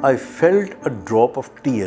I felt a drop of tear.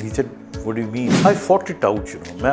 He said, what do you mean? I fought it out, you know.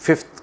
5th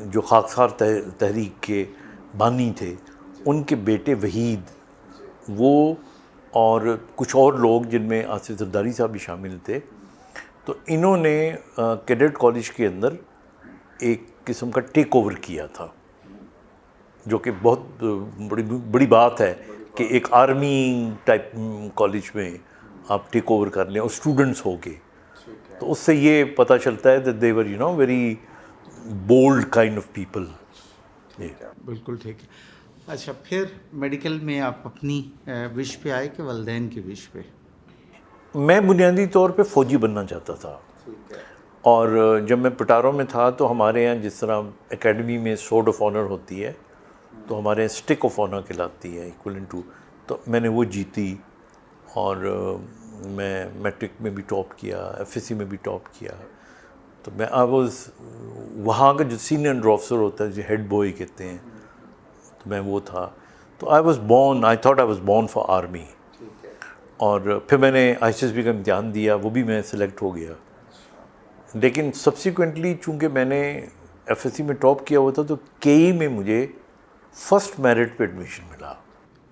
جو خاکسار تحریک کے بانی تھے، ان کے بیٹے وحید، وہ اور کچھ اور لوگ جن میں آصف زرداری صاحب بھی شامل تھے، تو انہوں نے کیڈٹ کالج کے اندر ایک قسم کا ٹیک اوور کیا تھا، جو کہ بہت بڑی بات ہے کہ ایک آرمی ٹائپ کالج میں آپ ٹیک اوور کر لیں اور اسٹوڈنٹس ہو کے، تو اس سے یہ پتہ چلتا ہے that they were very bold kind of people. بالکل ٹھیک ہے. اچھا، پھر میڈیکل میں آپ اپنی وش پہ آئے کہ والدین کی وش پہ؟ میں بنیادی طور پہ فوجی بننا چاہتا تھا، اور جب میں پٹاروں میں تھا تو ہمارے یہاں جس طرح اکیڈمی میں سورڈ آف آنر ہوتی ہے تو ہمارے یہاں اسٹک آف آنر کہلاتی ہے ایکولنٹ ٹو، تو میں نے وہ جیتی، اور میں میٹرک میں بھی ٹاپ کیا، ایف ایس سی میں بھی ٹاپ کیا. تو میں وہاں کا جو سینئر انڈر آفیسر ہوتا ہے جو ہیڈ بوائے کہتے ہیں، تو میں وہ تھا. تو I thought I was born for army. اور پھر میں نے آئی سی ایس بی کا امتحان دیا، وہ بھی میں سلیکٹ ہو گیا. لیکن سبسیکوینٹلی چونکہ میں نے ایف ایس سی میں ٹاپ کیا ہوا تھا تو کے ای میں مجھے فرسٹ میرٹ پہ ایڈمیشن ملا.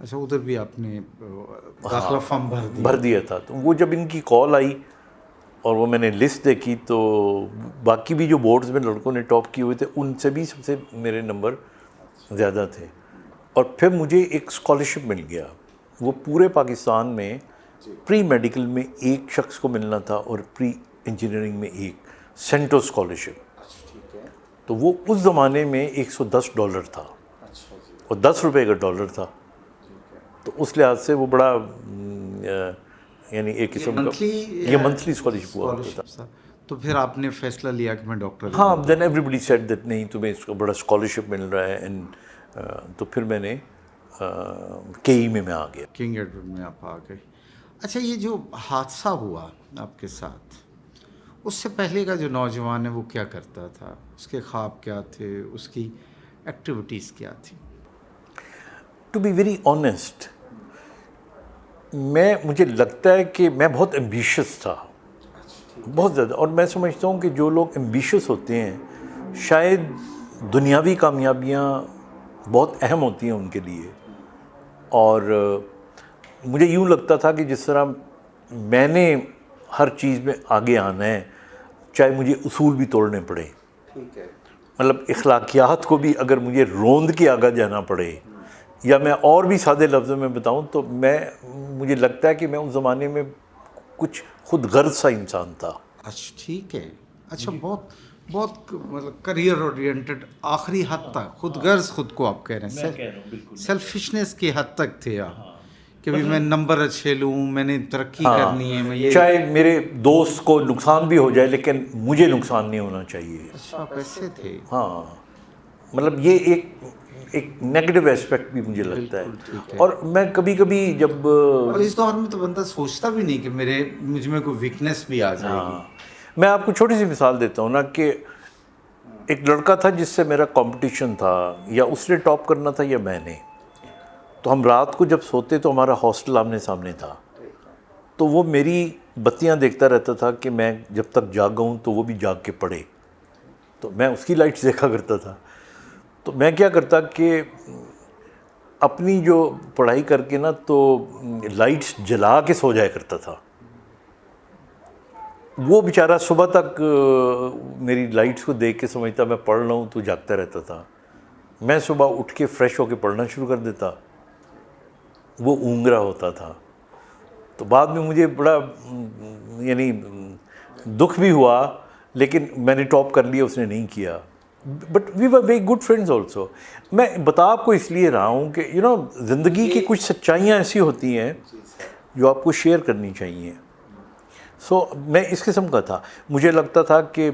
اچھا، ادھر بھی آپ نے داخلہ فارم بھر دیا تھا. تو وہ جب ان کی کال آئی اور وہ میں نے لسٹ دیکھی تو باقی بھی جو بورڈز میں لڑکوں نے ٹاپ کیے ہوئے تھے ان سے بھی سب سے میرے نمبر زیادہ تھے. اور پھر مجھے ایک اسکالرشپ مل گیا. وہ پورے پاکستان میں پری میڈیکل میں ایک شخص کو ملنا تھا اور پری انجینئرنگ میں ایک سینٹو اسکالرشپ. تو وہ اس زمانے میں $110 تھا اور $10 کا ڈالر تھا. تو اس لحاظ سے وہ بڑا یعنی ایک قسم کا یہ منتھلی اسکالرشپ ہوا ہوتا تھا. تو پھر آپ نے فیصلہ لیا کہ میں ڈاکٹر؟ ہاں، then everybody said that نہیں تمہیں اس کا بڑا اسکالرشپ مل رہا ہے. تو پھر میں نے کے ای میں آ گیا. کنگ ایڈورڈ میں آپ آ گئے. اچھا، یہ جو حادثہ ہوا آپ کے ساتھ، اس سے پہلے کا جو نوجوان ہے وہ کیا کرتا تھا؟ اس کے خواب کیا تھے؟ اس کی ایکٹیویٹیز کیا تھیں؟ ٹو بی ویری آنیسٹ، مجھے لگتا ہے کہ میں بہت ایمبیشس تھا، بہت زیادہ. اور میں سمجھتا ہوں کہ جو لوگ ایمبیشس ہوتے ہیں شاید دنیاوی کامیابیاں بہت اہم ہوتی ہیں ان کے لیے. اور مجھے یوں لگتا تھا کہ جس طرح میں نے ہر چیز میں آگے آنا ہے، چاہے مجھے اصول بھی توڑنے پڑے، مطلب اخلاقیات کو بھی اگر مجھے روند کے آگے جانا پڑے، یا میں اور بھی سادے لفظوں میں بتاؤں تو مجھے لگتا ہے کہ میں اس زمانے میں کچھ خود غرض سا انسان تھا. اچھا، ٹھیک ہے. اچھا، بہت مطلب کریئر اورینٹڈ آخری حد تک خود غرض خود کو آپ کہہ رہے ہیں، سیلفشنس کی حد تک تھے آپ کہ بھی میں نمبر اچھے لوں، میں نے ترقی کرنی ہے، میں یہ چاہے میرے دوست کو نقصان بھی ہو جائے لیکن مجھے نقصان نہیں ہونا چاہیے. اچھا، ایسے تھے. ہاں، مطلب یہ ایک نیگیٹو ایسپیکٹ بھی مجھے لگتا ہے. اور میں کبھی کبھی جب اور اس دور میں تو بندہ سوچتا بھی نہیں کہ مجھ میں کوئی ویکنیس بھی آ جائے گی. میں آپ کو چھوٹی سی مثال دیتا ہوں نا کہ ایک لڑکا تھا جس سے میرا کمپٹیشن تھا، یا اس نے ٹاپ کرنا تھا یا میں نے. تو ہم رات کو جب سوتے تو ہمارا ہاسٹل آمنے سامنے تھا، تو وہ میری بتیاں دیکھتا رہتا تھا کہ میں جب تک جاگا ہوں تو وہ بھی جاگ کے پڑھے. تو میں اس کی لائٹس دیکھا کرتا تھا. تو میں کیا کرتا کہ اپنی جو پڑھائی کر کے نا تو لائٹس جلا کے سو جایا کرتا تھا. وہ بیچارہ صبح تک میری لائٹس کو دیکھ کے سمجھتا میں پڑھ رہا ہوں تو جاگتا رہتا تھا. میں صبح اٹھ کے فریش ہو کے پڑھنا شروع کر دیتا، وہ اونگ رہا ہوتا تھا. تو بعد میں مجھے بڑا یعنی دکھ بھی ہوا، لیکن میں نے ٹاپ کر لیا، اس نے نہیں کیا. But we were very good friends also. میں بتا آپ کو اس لیے رہا ہوں کہ زندگی کی کچھ سچائیاں ایسی ہوتی ہیں جو آپ کو شیئر کرنی چاہیے. سو میں اس قسم کا تھا. مجھے لگتا تھا کہ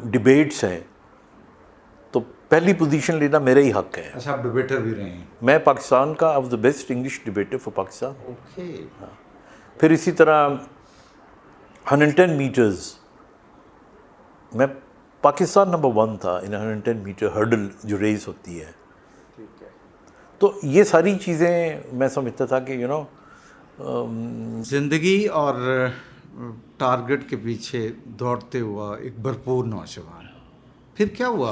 ڈبیٹس ہیں تو پہلی پوزیشن لینا میرا ہی حق ہے. اچھا، آپ ڈبیٹر بھی رہے ہیں؟ میں پاکستان کا of the best English debater for Pakistan. Okay. پھر اسی طرح 110 میٹرز میں پاکستان نمبر 1 تھا ان 110 میٹر ہرڈل جو ریس ہوتی ہے. تو یہ ساری چیزیں میں سمجھتا تھا کہ زندگی اور ٹارگٹ کے پیچھے دوڑتے ہوا ایک بھرپور نوجوان. پھر کیا ہوا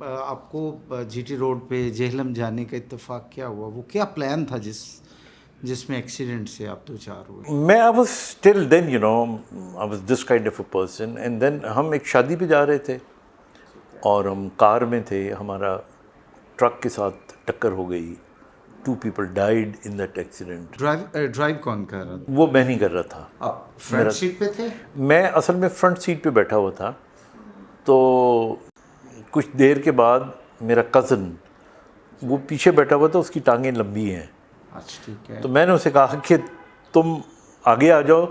آپ کو جی ٹی روڈ پہ جہلم جانے کا اتفاق کیا ہوا؟ وہ کیا پلان تھا جس میں ایکسیڈنٹ سے آپ دو چار ہوئے؟ میں I was still then I was this kind of a person. And then ہم ایک شادی پہ جا رہے تھے اور ہم کار میں تھے, ہمارا ٹرک کے ساتھ ٹکر ہو گئی. 2 people died in that accident. Drive کون کر رہا تھا؟ وہ میں نہیں کر رہا تھا. آپ فرنٹ سیٹ پہ تھے؟ میں اصل میں فرنٹ سیٹ پہ بیٹھا ہوا تھا. تو کچھ دیر کے بعد میرا کزن وہ پیچھے بیٹھا ہوا تھا, اس کی ٹانگیں لمبی ہیں. اچھا ٹھیک ہے. تو میں نے اسے کہا کہ تم آگے آ جاؤ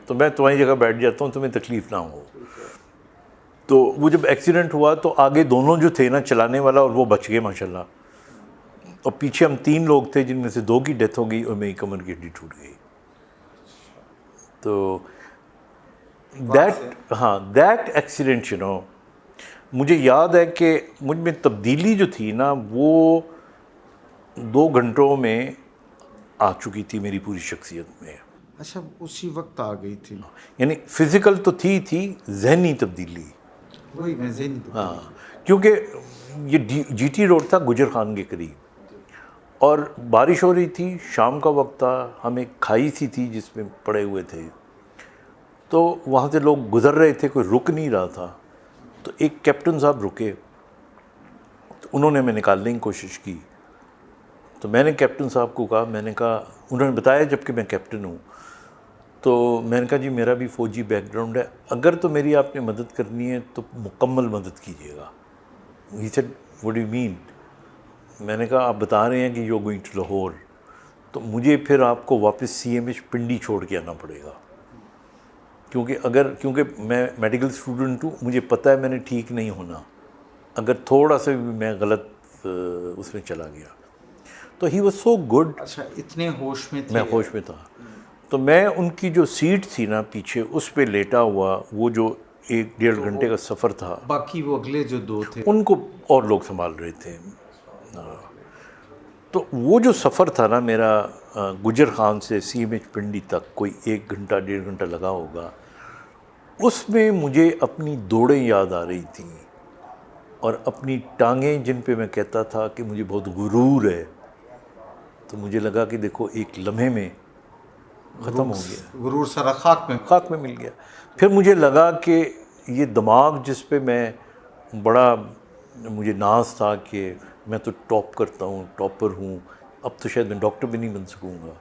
تو میں تمہاری جگہ بیٹھ جاتا ہوں, تمہیں تکلیف نہ ہو. تو وہ جب ایکسیڈنٹ ہوا تو آگے دونوں جو تھے نا, چلانے والا اور وہ بچ گئے ماشاءاللہ, اور پیچھے ہم 3 لوگ تھے جن میں سے 2 کی ڈیتھ ہو گئی اور میری کمر کی ہڈی ٹوٹ گئی. تو دیٹ ایکسیڈنٹ مجھے یاد ہے کہ مجھ میں تبدیلی جو تھی نا وہ 2 گھنٹوں میں آ چکی تھی میری پوری شخصیت میں. اچھا اسی وقت آ گئی تھی؟ یعنی فزیکل تو تھی ذہنی تبدیلی. وہی میں ذہنی ہاں, کیونکہ یہ جی ٹی روڈ تھا گجر خان کے قریب, اور بارش ہو رہی تھی, شام کا وقت تھا, ہم ایک کھائی سی تھی جس میں پڑے ہوئے تھے. تو وہاں سے لوگ گزر رہے تھے, کوئی رک نہیں رہا تھا. تو ایک کیپٹن صاحب رکے, تو انہوں نے ہمیں نکالنے کی کوشش کی. تو میں نے کیپٹن صاحب کو کہا, میں نے کہا, انہوں نے بتایا جب کہ میں کیپٹن ہوں, تو میں نے کہا جی میرا بھی فوجی بیک گراؤنڈ ہے, اگر تو میری آپ نے مدد کرنی ہے تو مکمل مدد کیجیے گا. He said what do you mean? میں نے کہا آپ بتا رہے ہیں کہ یو گوئنگ ٹو لاہور, تو مجھے پھر آپ کو واپس سی ایم ایچ پنڈی چھوڑ کے آنا پڑے گا, کیونکہ میں میڈیکل اسٹوڈنٹ ہوں, مجھے پتہ ہے میں نے ٹھیک نہیں ہونا اگر تھوڑا سا بھی میں غلط اس میں چلا گیا. تو ہی واز سو گڈ. اچھا اتنے ہوش میں تھے؟ میں ہوش میں تھا. تو میں ان کی جو سیٹ تھی نا پیچھے, اس پہ لیٹا ہوا, وہ جو 1-1.5 گھنٹے کا سفر تھا, باقی وہ اگلے جو 2 تھے ان کو اور لوگ سنبھال رہے تھے. تو وہ جو سفر تھا نا میرا گجر خان سے سی ایم ایچ پنڈی تک, کوئی 1 گھنٹہ 1.5 گھنٹہ لگا ہوگا, اس میں مجھے اپنی دوڑیں یاد آ رہی تھیں اور اپنی ٹانگیں جن پہ میں کہتا تھا کہ مجھے بہت غرور ہے. تو مجھے لگا کہ دیکھو ایک لمحے میں ختم ہو گیا, غرور سارا خاک میں مل گیا. پھر مجھے لگا کہ یہ دماغ جس پہ میں بڑا مجھے ناز تھا کہ میں تو ٹاپ کرتا ہوں, ٹاپر ہوں, اب تو شاید میں ڈاکٹر بھی نہیں بن سکوں گا.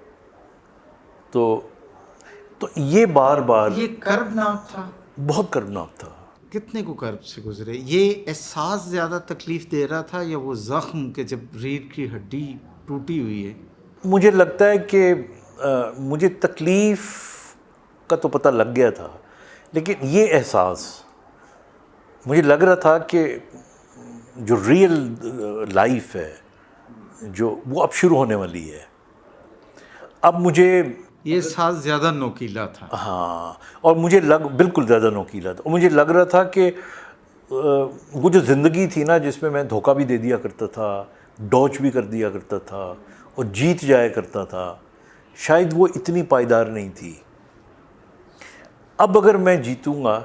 تو یہ بار یہ کربناک تھا, بہت کربناک تھا. کتنے کو کرب سے گزرے؟ یہ احساس زیادہ تکلیف دے رہا تھا یا وہ زخم کہ جب ریڑھ کی ہڈی ٹوٹی ہوئی ہے؟ مجھے لگتا ہے کہ مجھے تکلیف کا تو پتہ لگ گیا تھا, لیکن یہ احساس مجھے لگ رہا تھا کہ جو ریئل لائف ہے جو وہ اب شروع ہونے والی ہے. اب مجھے یہ احساس زیادہ نوکیلا تھا. ہاں, اور مجھے بالکل زیادہ نوکیلا تھا, اور مجھے لگ رہا تھا کہ وہ جو زندگی تھی نا جس میں میں دھوکہ بھی دے دیا کرتا تھا, ڈوج بھی کر دیا کرتا تھا اور جیت جایا کرتا تھا, شاید وہ اتنی پائیدار نہیں تھی. اب اگر میں جیتوں گا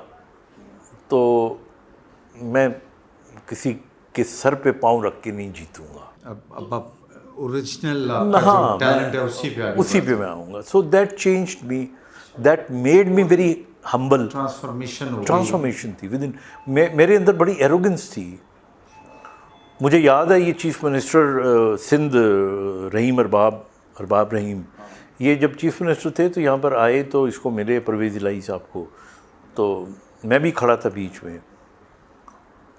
تو میں کسی کے سر پہ پاؤں رکھ کے نہیں جیتوں گا. اب آپ اوریجنل جو ٹیلنٹ ہے اسی پہ میں آؤں گا. So that changed me, that made me very humble. Transformation تھی ود ان میرے اندر, بڑی ایروگنس تھی. مجھے یاد ہے یہ چیف منسٹر سندھ رحیم ارباب رحیم, یہ جب چیف منسٹر تھے تو یہاں پر آئے تو اس کو ملے پرویز الہی صاحب کو, تو میں بھی کھڑا تھا بیچ میں.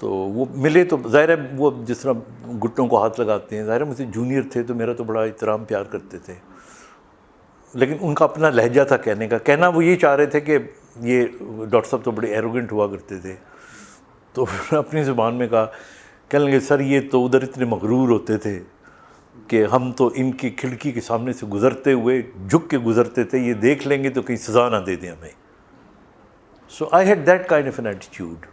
تو وہ ملے تو ظاہر ہے وہ جس طرح گھٹنوں کو ہاتھ لگاتے ہیں, ظاہر ہے مجھ سے جونیئر تھے تو میرا تو بڑا احترام پیار کرتے تھے, لیکن ان کا اپنا لہجہ تھا کہنے کا. کہنا وہ یہ چاہ رہے تھے کہ یہ ڈاکٹر صاحب تو بڑے ایروگنٹ ہوا کرتے تھے. تو اپنی زبان میں کہا, کہنے لگے سر یہ تو ادھر اتنے مغرور ہوتے تھے کہ ہم تو ان کی کھڑکی کے سامنے سے گزرتے ہوئے جھک کے گزرتے تھے, یہ دیکھ لیں گے تو کہیں سزا نہ دے دیں ہمیں. So I had that kind of an attitude.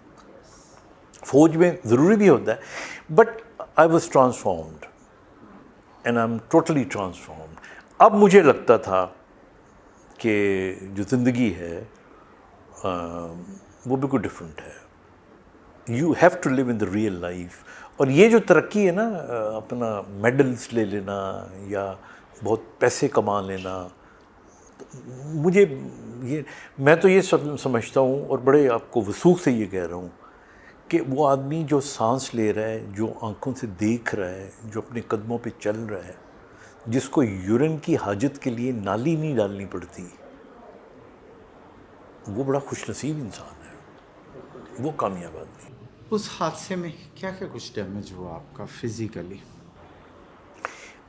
فوج میں ضروری بھی ہوتا ہے, but I was transformed and I am totally transformed. اب مجھے لگتا تھا کہ جو زندگی ہے وہ بالکل ڈفرینٹ ہے. You have to live in the real life. اور یہ جو ترقی ہے نا اپنا میڈلس لے لینا یا بہت پیسے کما لینا, مجھے یہ میں تو یہ سمجھتا ہوں اور بڑے آپ کو وثوق سے یہ کہہ رہا ہوں کہ وہ آدمی جو سانس لے رہا ہے, جو آنکھوں سے دیکھ رہا ہے, جو اپنے قدموں پہ چل رہا ہے, جس کو یورین کی حاجت کے لیے نالی نہیں ڈالنی پڑتی, وہ بڑا خوش نصیب انسان ہے, وہ کامیاب آدمی. اس حادثے میں کیا کیا کچھ ڈیمیج ہوا آپ کا فزیکلی؟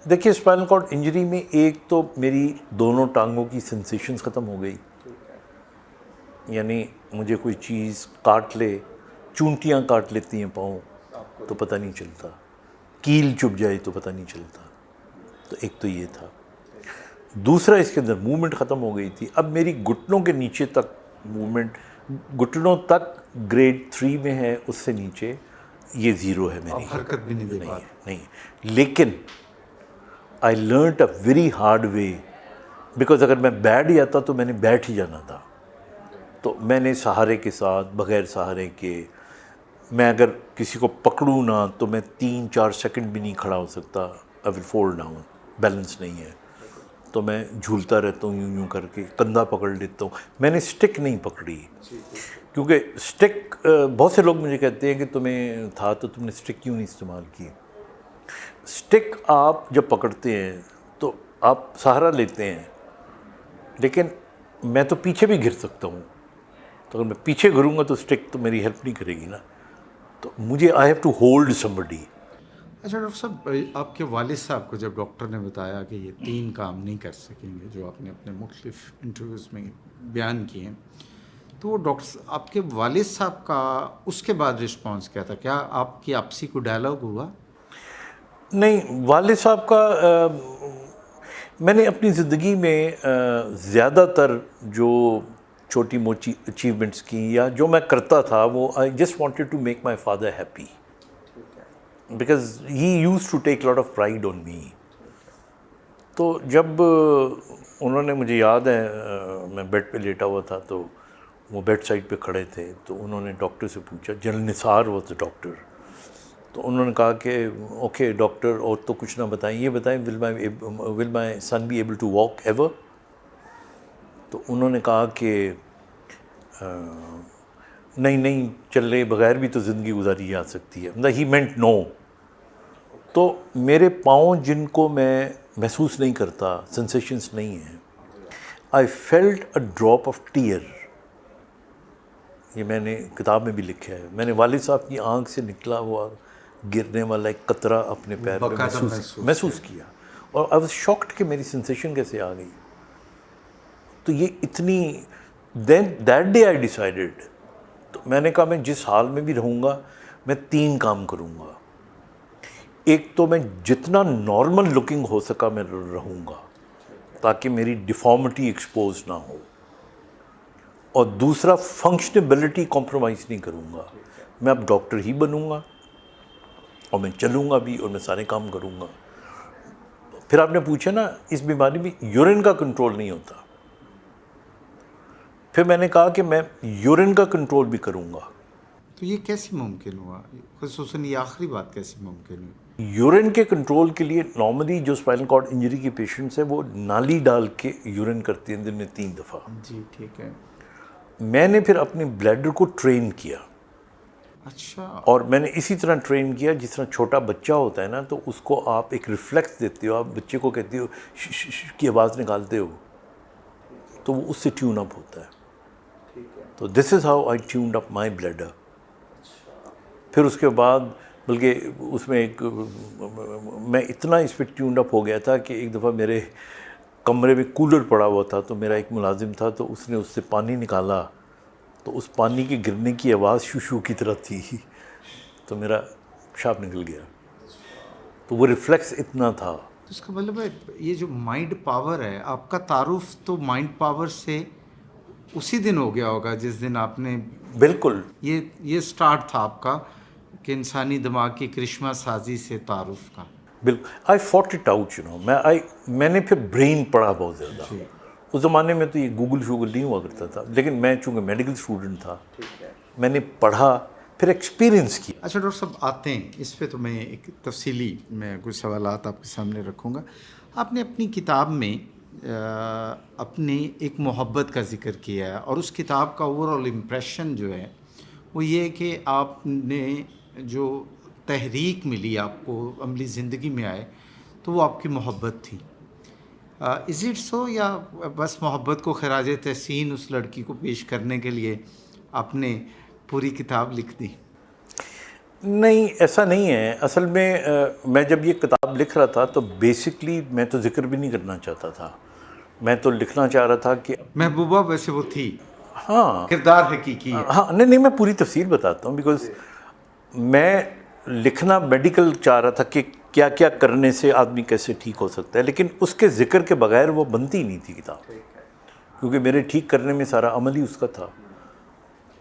دیکھیے اسپائنل کارڈ انجری میں ایک تو میری دونوں ٹانگوں کی سینسیشنز ختم ہو گئی, یعنی مجھے کوئی چیز کاٹ لے, چونٹیاں کاٹ لیتی ہیں پاؤں تو پتہ نہیں چلتا, کیل چبھ جائے تو پتہ نہیں چلتا. تو ایک تو یہ تھا. دوسرا اس کے اندر موومنٹ ختم ہو گئی تھی. اب میری گھٹنوں کے نیچے تک موومنٹ, گھٹنوں تک گریڈ 3 میں ہے, اس سے نیچے یہ 0 ہے میری, حرکت بھی نہیں دے پاتے. نہیں. لیکن I learnt a very hard way, because اگر میں بیٹھ جاتا تو میں نے بیٹھ ہی جانا تھا. تو میں نے سہارے کے ساتھ, بغیر سہارے کے, میں اگر کسی کو پکڑوں نہ تو میں 3-4 سیکنڈ بھی نہیں کھڑا ہو سکتا. آئی ول فال ڈاؤن, بیلنس نہیں ہے. تو میں جھولتا رہتا ہوں یوں کر کے, کندھا پکڑ لیتا ہوں. میں نے اسٹک نہیں پکڑی, کیونکہ اسٹک بہت سے لوگ مجھے کہتے ہیں کہ تمہیں تھا تو تم نے اسٹک کیوں نہیں استعمال کی. اسٹک آپ جب پکڑتے ہیں تو آپ سہارا لیتے ہیں, لیکن میں تو پیچھے بھی گر سکتا ہوں. تو اگر میں پیچھے گروں گا تو اسٹک تو میری ہیلپ نہیں کرے گی نا. تو مجھے I have to hold somebody. اچھا ڈاکٹر صاحب, آپ کے والد صاحب کو جب ڈاکٹر نے بتایا کہ یہ 3 کام نہیں کر سکیں گے, جو آپ نے اپنے مختلف انٹرویوز میں بیان کیے ہیں, تو وہ ڈاکٹر آپ کے والد صاحب کا اس کے بعد رسپانس کیا تھا؟ کیا آپ کی آپسی کو ڈائلاگ ہوا؟ نہیں, والد صاحب کا میں نے اپنی زندگی میں زیادہ تر جو چھوٹی موٹی اچیومنٹس کی یا جو میں کرتا تھا, وہ I just wanted to make my father happy, because he use to take lot of pride on me. تو جب انہوں نے, مجھے یاد ہے میں بیڈ پہ لیٹا ہوا تھا تو وہ بیڈ سائڈ پہ کھڑے تھے, تو انہوں نے ڈاکٹر سے پوچھا, general Nisar was the doctor. تو انہوں نے کہا کہ اوکے ڈاکٹر, اور تو کچھ نہ بتائیں, یہ بتائیں will my son be able to walk ever. تو انہوں نے کہا کہ نہیں, چلے بغیر بھی تو زندگی گزاری جا سکتی ہے. ہی مینٹ نو. تو میرے پاؤں جن کو میں محسوس نہیں کرتا, سینسیشنس نہیں ہیں, I felt a drop of tear. یہ میں نے کتاب میں بھی لکھا ہے. میں نے والد صاحب کی آنکھ سے نکلا ہوا گرنے والا ایک قطرہ اپنے پیر پہ محسوس کیا, اور آئی واز شاکڈ کہ میری سینسیشن کیسے آ گئی. تو یہ اتنی, دین دیٹ ڈے آئی ڈیسائیڈڈ. تو میں نے کہا میں جس حال میں بھی رہوں گا میں 3 کام کروں گا. ایک تو میں جتنا نارمل لکنگ ہو سکا میں رہوں گا تاکہ میری ڈیفارمٹی ایکسپوز نہ ہو, اور دوسرا فنکشنیبلٹی کمپرومائز نہیں کروں گا. میں اب ڈاکٹر ہی بنوں گا, اور میں چلوں گا بھی, اور میں سارے کام کروں گا. پھر آپ نے پوچھا نا, اس بیماری میں یورین کا کنٹرول نہیں ہوتا. پھر میں نے کہا کہ میں یورین کا کنٹرول بھی کروں گا. تو یہ کیسے ممکن ہوا, خصوصاً یہ آخری بات کیسے ممکن ہوئی؟ یورین کے کنٹرول کے لیے نارملی جو اسپائنل کارڈ انجری کے پیشنٹس ہیں وہ نالی ڈال کے یورین کرتے ہیں دن میں 3 دفعہ. جی ٹھیک ہے. میں نے پھر اپنی بلیڈر کو ٹرین کیا. اچھا. اور میں نے اسی طرح ٹرین کیا جس طرح چھوٹا بچہ ہوتا ہے نا, تو اس کو آپ ایک ریفلیکس دیتے ہو, آپ بچے کو کہتے ہو کی آواز نکالتے ہو, تو وہ اس سے ٹیون اپ ہوتا ہے. تو this is how I tuned up my bladder. پھر اس کے بعد بلکہ اس میں ایک میں اتنا اس پہ ٹیونڈ اپ ہو گیا تھا کہ ایک دفعہ میرے کمرے میں کولر پڑا ہوا تھا, تو میرا ایک ملازم تھا, تو اس نے اس سے پانی نکالا, تو اس پانی کے گرنے کی آواز شو کی طرح تھی, تو میرا پیشاب نکل گیا. تو وہ ریفلیکس اتنا تھا. تو اس کا مطلب ہے یہ جو مائنڈ پاور ہے, آپ کا تعارف تو مائنڈ پاور سے اسی دن ہو گیا ہوگا جس دن آپ نے, بالکل یہ سٹارٹ تھا آپ کا کہ انسانی دماغ کی کرشمہ سازی سے تعارف کا. بالکل. آئی فوٹ اٹ آؤٹ, میں نے پھر برین پڑھا بہت زیادہ. اس زمانے میں تو یہ گوگل نہیں ہوا کرتا تھا, لیکن میں چونکہ میڈیکل اسٹوڈنٹ تھا, میں نے پڑھا. پھر ایکسپیرینس کیا. اچھا ڈاکٹر صاحب آتے ہیں اس پہ، تو میں ایک تفصیلی میں کچھ سوالات آپ کے سامنے رکھوں گا. آپ نے اپنی کتاب میں اپنے ایک محبت کا ذکر کیا ہے، اور اس کتاب کا اوور آل امپریشن جو ہے وہ یہ ہے کہ آپ نے جو تحریک ملی آپ کو عملی زندگی میں آئے تو وہ آپ کی محبت تھی. از اٹ سو، یا بس محبت کو خراج تحسین اس لڑکی کو پیش کرنے کے لیے آپ نے پوری کتاب لکھ دی؟ نہیں، ایسا نہیں ہے. اصل میں میں جب یہ کتاب لکھ رہا تھا تو بیسکلی میں تو ذکر بھی نہیں کرنا چاہتا تھا. میں تو لکھنا چاہ رہا تھا کہ محبوبہ ویسے وہ تھی، ہاں کردار حقیقی ہے. ہاں نہیں میں پوری تفصیل بتاتا ہوں، بیکاز میں لکھنا میڈیکل چاہ رہا تھا کہ کیا کیا کرنے سے آدمی کیسے ٹھیک ہو سکتا ہے، لیکن اس کے ذکر کے بغیر وہ بنتی نہیں تھی کتاب، کیونکہ میرے ٹھیک کرنے میں سارا عمل ہی اس کا تھا.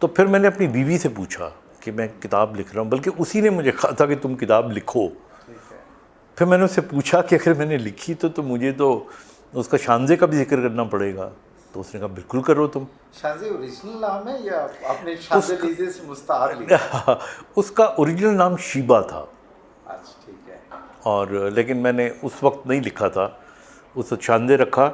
تو پھر میں نے اپنی بیوی سے پوچھا کہ میں کتاب لکھ رہا ہوں، بلکہ اسی نے مجھے کہا تھا کہ تم کتاب لکھو. پھر میں نے اس سے پوچھا کہ اگر میں نے لکھی تو مجھے تو اس کا شانزے کا بھی ذکر کرنا پڑے گا. تو اس نے کہا بالکل کرو تم. شانزے اوریجنل نام ہے یا آپ نے شانزے لیزے سے مستعار لیا؟ اس کا اوریجنل نام شیبا تھا. اچھا ٹھیک ہے. اور لیکن میں نے اس وقت نہیں لکھا تھا، اس وقت شانزے رکھا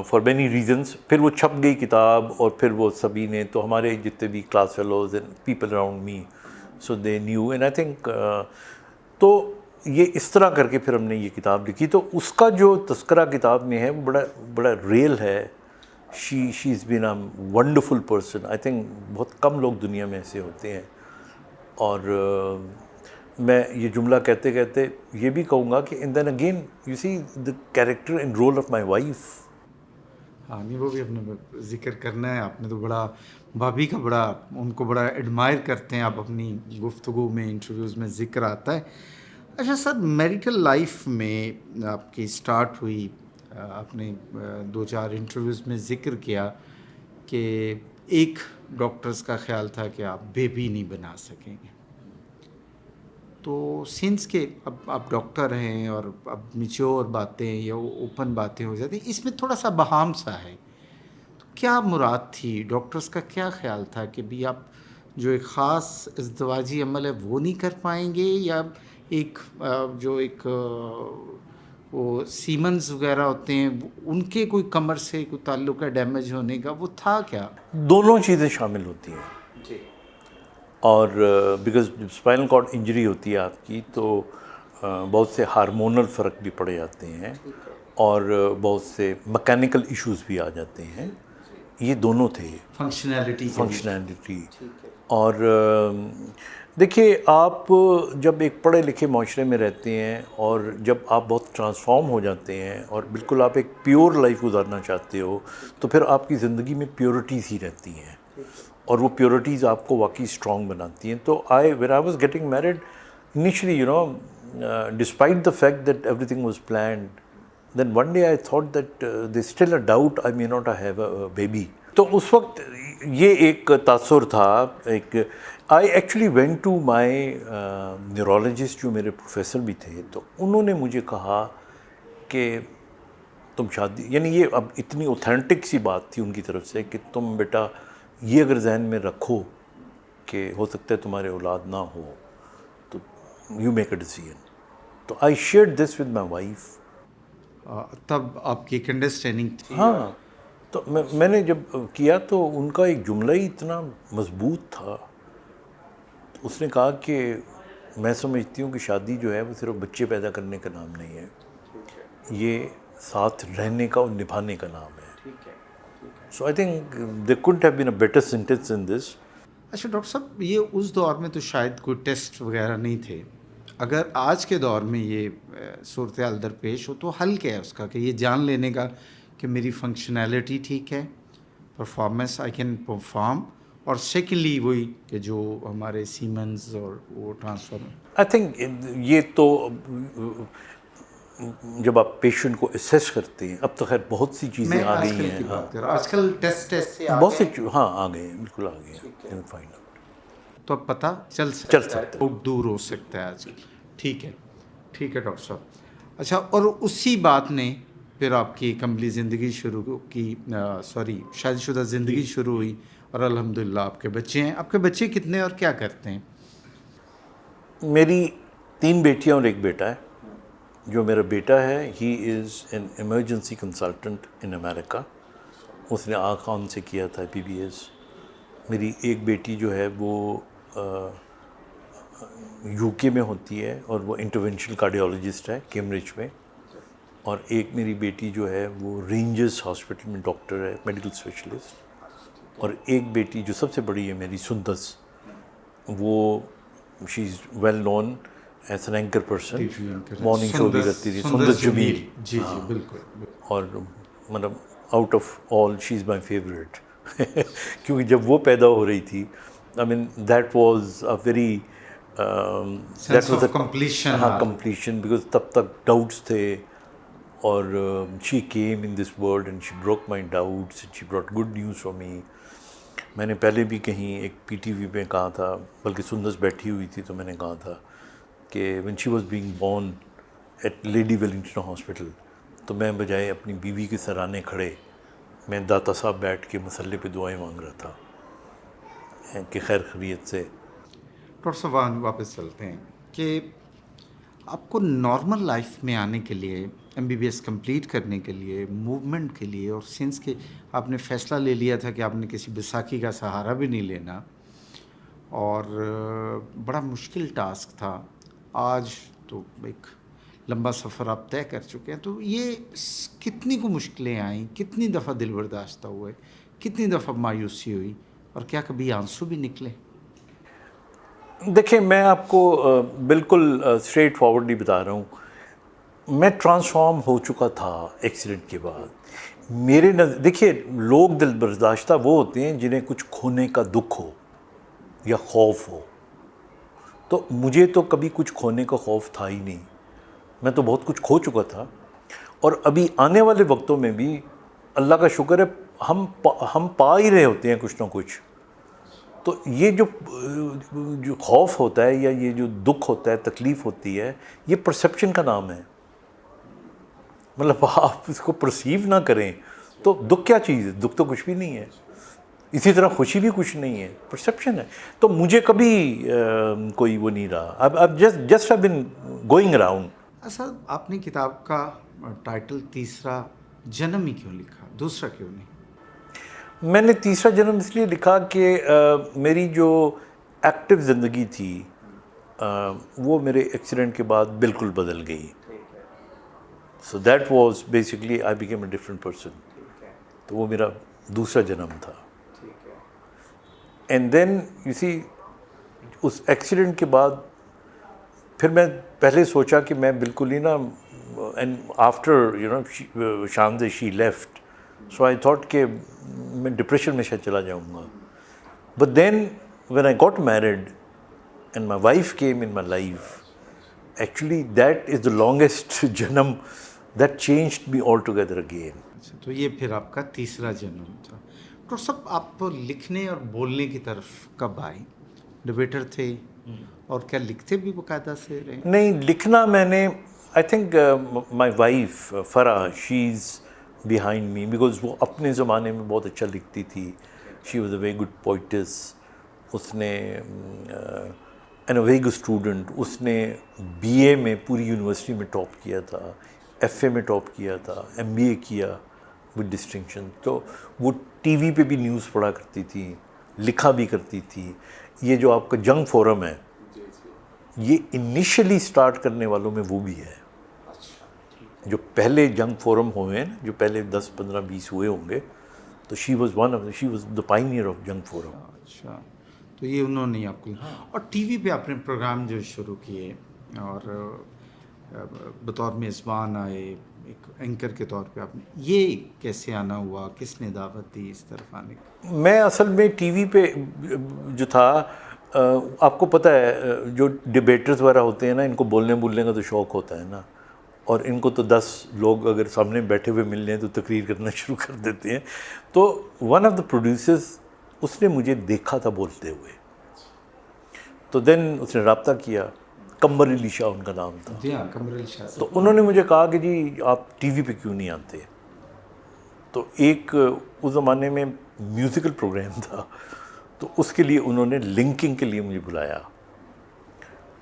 فار مینی ریزنس. پھر وہ چھپ گئی کتاب، اور پھر وہ سبھی نے، تو ہمارے جتنے بھی class fellows and people around me, so they knew and I think. تو یہ اس طرح کر کے پھر ہم نے یہ کتاب لکھی. تو اس کا جو تذکرہ کتاب میں ہے وہ بڑا ریئل ہے. She is been a wonderful person. I think بہت کم لوگ دنیا میں ایسے ہوتے ہیں. اور میں یہ جملہ کہتے کہتے یہ بھی کہوں گا کہ and then again you see the character and role of my wife. ہاں نہیں، وہ بھی اپنے ذکر کرنا ہے. آپ نے تو بڑا بھابھی کا بڑا ان کو بڑا ایڈمائر کرتے ہیں آپ، اپنی گفتگو میں انٹرویوز میں ذکر آتا ہے. اچھا سر، میریٹل لائف میں آپ کی سٹارٹ ہوئی، آپ نے 2-4 انٹرویوز میں ذکر کیا کہ ایک ڈاکٹرز کا خیال تھا کہ آپ بیبی نہیں بنا سکیں گے. تو سنس کہ اب آپ ڈاکٹر ہیں اور اب میچور باتیں یا اوپن باتیں ہو جاتی ہیں، اس میں تھوڑا سا بہام سا ہے. تو کیا مراد تھی؟ ڈاکٹرز کا کیا خیال تھا کہ بھی آپ جو ایک خاص ازدواجی عمل ہے وہ نہیں کر پائیں گے، یا ایک جو ایک وہ سیمنز وغیرہ ہوتے ہیں ان کے کوئی کمر سے کوئی تعلق ہے ڈیمیج ہونے کا، وہ تھا کیا؟ دونوں چیزیں شامل ہوتی ہیں. جی. اور بیکاز اسپائنل کارڈ انجری ہوتی ہے آپ کی، تو بہت سے ہارمونل فرق بھی پڑے جاتے ہیں، اور بہت سے مکینیکل ایشوز بھی آ جاتے ہیں. یہ دونوں تھے، فنکشنالٹی. اور دیکھیے، آپ جب ایک پڑھے لکھے معاشرے میں رہتے ہیں، اور جب آپ بہت ٹرانسفارم ہو جاتے ہیں اور بالکل آپ ایک پیور لائف گزارنا چاہتے ہو، تو پھر آپ کی زندگی میں پیورٹیز ہی رہتی ہیں، اور وہ پیورٹیز آپ کو واقعی اسٹرانگ بناتی ہیں. تو when I was getting married initially, despite the fact that everything was planned, then one day I thought that there's still a doubt I may not have a baby. تو اس وقت یہ ایک تاثر تھا. ایک I actually went to my neurologist جو میرے professor بھی تھے، تو انہوں نے مجھے کہا کہ تم شادی، یعنی یہ اب اتنی اوتھینٹک سی بات تھی ان کی طرف سے کہ تم بیٹا یہ اگر ذہن میں رکھو کہ ہو سکتا ہے تمہارے اولاد نہ ہو، تو یو میک اے ڈیسیژن. تو I shared this with my wife. تب آپ کی ایک انڈرسٹینڈنگ تھی؟ ہاں، تو میں نے جب کیا تو ان کا ایک جملہ ہی اتنا مضبوط تھا. اس نے کہا کہ میں سمجھتی ہوں کہ شادی جو ہے وہ صرف بچے پیدا کرنے کا نام نہیں ہے، یہ ساتھ رہنے کا اور نبھانے کا نام ہے. So I think there couldn't have been a better sentence in this. اچھا ڈاکٹر صاحب، یہ اس دور میں تو شاید کوئی ٹیسٹ وغیرہ نہیں تھے. اگر آج کے دور میں یہ صورتحال درپیش ہو تو حل کیا ہے اس کا، کہ یہ جان لینے کا کہ میری فنکشنالٹی ٹھیک ہے، پرفارمنس آئی کین پرفارم، اور سیکنڈلی وہی کہ جو ہمارے سیمنز اور وہ ٹرانسفارم. آئی تھنک یہ تو جب آپ پیشنٹ کو اسیس کرتے ہیں، اب تو خیر بہت سی چیزیں آ گئی ہیں. آج کل ٹیسٹ بہت سے ہاں آ گئے ہیں، بالکل آ گئے ہیں. فائنڈ آؤٹ تو اب پتہ چل سکتا ہے، بہت دور ہو سکتا ہے آج کل. ٹھیک ہے ڈاکٹر صاحب. اچھا، اور اسی بات نے پھر آپ کی ایک عملی زندگی شروع کی، شادی شدہ زندگی شروع ہوئی، اور الحمدللہ آپ کے بچے ہیں. آپ کے بچے کتنے اور کیا کرتے ہیں؟ میری 3 بیٹیاں اور 1 بیٹا ہے. جو میرا بیٹا ہے ہی از این ایمرجنسی کنسلٹنٹ ان امریکہ. اس نے آغا خان سے کیا تھا PBS. میری 1 بیٹی جو ہے وہ UK میں ہوتی ہے اور وہ انٹرونشنل کارڈیولوجسٹ ہے کیمبرج میں. اور 1 میری بیٹی جو ہے وہ رینجرز ہاسپٹل میں ڈاکٹر ہے, میڈیکل اسپیشلسٹ. اور 1 بیٹی جو سب سے بڑی ہے میری سندس, وہ she is well known as an anchor person, morning show بھی کرتی تھی, سندس جمیل. جی جی بالکل. اور مطلب out of all she is my favourite. کیونکہ جب وہ پیدا ہو رہی تھی, I mean that was a very complication, because تب تک ڈاؤٹس تھے. اور she came in this world and she broke my doubts and she brought good news for me. میں نے پہلے بھی کہیں ایک PTV پہ کہا تھا, بلکہ سندس بیٹھی ہوئی تھی تو میں نے کہا تھا کہ when she was being born at lady Wellington hospital, تو میں بجائے اپنی بیوی کے سرانے کھڑے میں داتا صاحب بیٹھ کے مسلے پہ دعائیں مانگ رہا تھا کہ خیر خیریت سے. ڈاکٹر صاحب واپس چلتے ہیں کہ آپ کو نارمل لائف میں آنے کے لیے, MBBS کمپلیٹ کرنے کے لیے, موومنٹ کے لیے, اور سنس کے آپ نے فیصلہ لے لیا تھا کہ آپ نے کسی بیساکھی کا سہارا بھی نہیں لینا, اور بڑا مشکل ٹاسک تھا. آج تو ایک لمبا سفر آپ طے کر چکے ہیں, تو یہ کتنی کو مشکلیں آئیں, کتنی دفعہ دل برداشتہ ہوئے, کتنی دفعہ مایوسی ہوئی, اور کیا کبھی آنسو بھی نکلے؟ دیکھیں, میں آپ کو بالکل اسٹریٹ فارورڈلی بتا رہا ہوں, میں ٹرانسفارم ہو چکا تھا ایکسیڈنٹ کے بعد. میرے دیکھیے, لوگ دل برداشتہ وہ ہوتے ہیں جنہیں کچھ کھونے کا دکھ ہو یا خوف ہو. تو مجھے تو کبھی کچھ کھونے کا خوف تھا ہی نہیں. میں تو بہت کچھ کھو چکا تھا, اور ابھی آنے والے وقتوں میں بھی اللہ کا شکر ہے ہم پا ہی رہے ہوتے ہیں کچھ نہ کچھ. تو یہ جو خوف ہوتا ہے یا یہ جو دکھ ہوتا ہے, تکلیف ہوتی ہے, یہ پرسیپشن کا نام ہے. مطلب آپ اس کو پرسیو نہ کریں تو دکھ کیا چیز ہے؟ دکھ تو کچھ بھی نہیں ہے. اسی طرح خوشی بھی کچھ نہیں ہے, پرسیپشن ہے. تو مجھے کبھی کوئی وہ نہیں رہا. اب just have been going around. اچھا, آپ نے کتاب کا ٹائٹل تیسرا جنم ہی کیوں لکھا, دوسرا کیوں نہیں؟ میں نے تیسرا جنم اس لیے لکھا کہ میری جو ایکٹیو زندگی تھی وہ میرے ایکسیڈنٹ کے بعد بالکل بدل گئی. So that was basically I became a different person. تو وہ میرا دوسرا جنم تھا. اینڈ دین یو سی, اس ایکسیڈنٹ کے بعد پھر میں پہلے سوچا کہ میں بالکل ہی نا, اینڈ آفٹر شاندے she left, so I thought کہ میں ڈپریشن میں شاید چلا جاؤں گا. But then when I got married and my wife came in my life, actually that is the longest جنم that changed me altogether again. اچھا, تو یہ پھر آپ کا تیسرا جنم تھا. ڈاکٹر صاحب, آپ لکھنے اور بولنے کی طرف کب آئے؟ ڈبیٹر تھے, اور کیا لکھتے بھی باقاعدہ سے رہے؟ نہیں, لکھنا میں نے I think my wife Farah, she is behind me, because وہ اپنے زمانے میں بہت اچھا لکھتی تھی. She was a very good poets. اس نے and a very good student. اس نے BA میں پوری یونیورسٹی میں ٹاپ کیا تھا, FA میں ٹاپ کیا تھا, MBA کیا ود ڈسٹنکشن. تو وہ TV پہ بھی نیوز پڑھا کرتی تھی, لکھا بھی کرتی تھی. یہ جو آپ کا جنگ فورم ہے, یہ انیشلی سٹارٹ کرنے والوں میں وہ بھی ہے. جو پہلے جنگ فورم ہوئے ہیں, جو پہلے 10, 15, 20 ہوئے ہوں گے, تو she was the pioneer of جنگ فورم. اچھا, تو یہ انہوں نے آپ کو. اور TV پہ آپ نے پروگرام جو شروع کیے اور بطور میزبان آئے, ایک اینکر کے طور پہ آپ نے, یہ کیسے آنا ہوا, کس نے دعوت دی اس طرف آنے کی؟ میں اصل میں TV پہ جو تھا, آپ کو پتہ ہے جو ڈبیٹرز وغیرہ ہوتے ہیں نا, ان کو بولنے کا تو شوق ہوتا ہے نا, اور ان کو تو 10 لوگ اگر سامنے بیٹھے ہوئے مل جائیں تو تقریر کرنا شروع کر دیتے ہیں. تو ون آف دا پروڈیوسرز, اس نے مجھے دیکھا تھا بولتے ہوئے, تو دین اس نے رابطہ کیا. قمر علی شاہ ان کا نام تھا. جی ہاں, قمر علی شاہ. تو انہوں نے مجھے کہا کہ جی آپ TV پہ کیوں نہیں آتے. تو ایک اس زمانے میں میوزیکل پروگرام تھا، تو اس کے لیے انہوں نے لنکنگ کے لیے مجھے بلایا،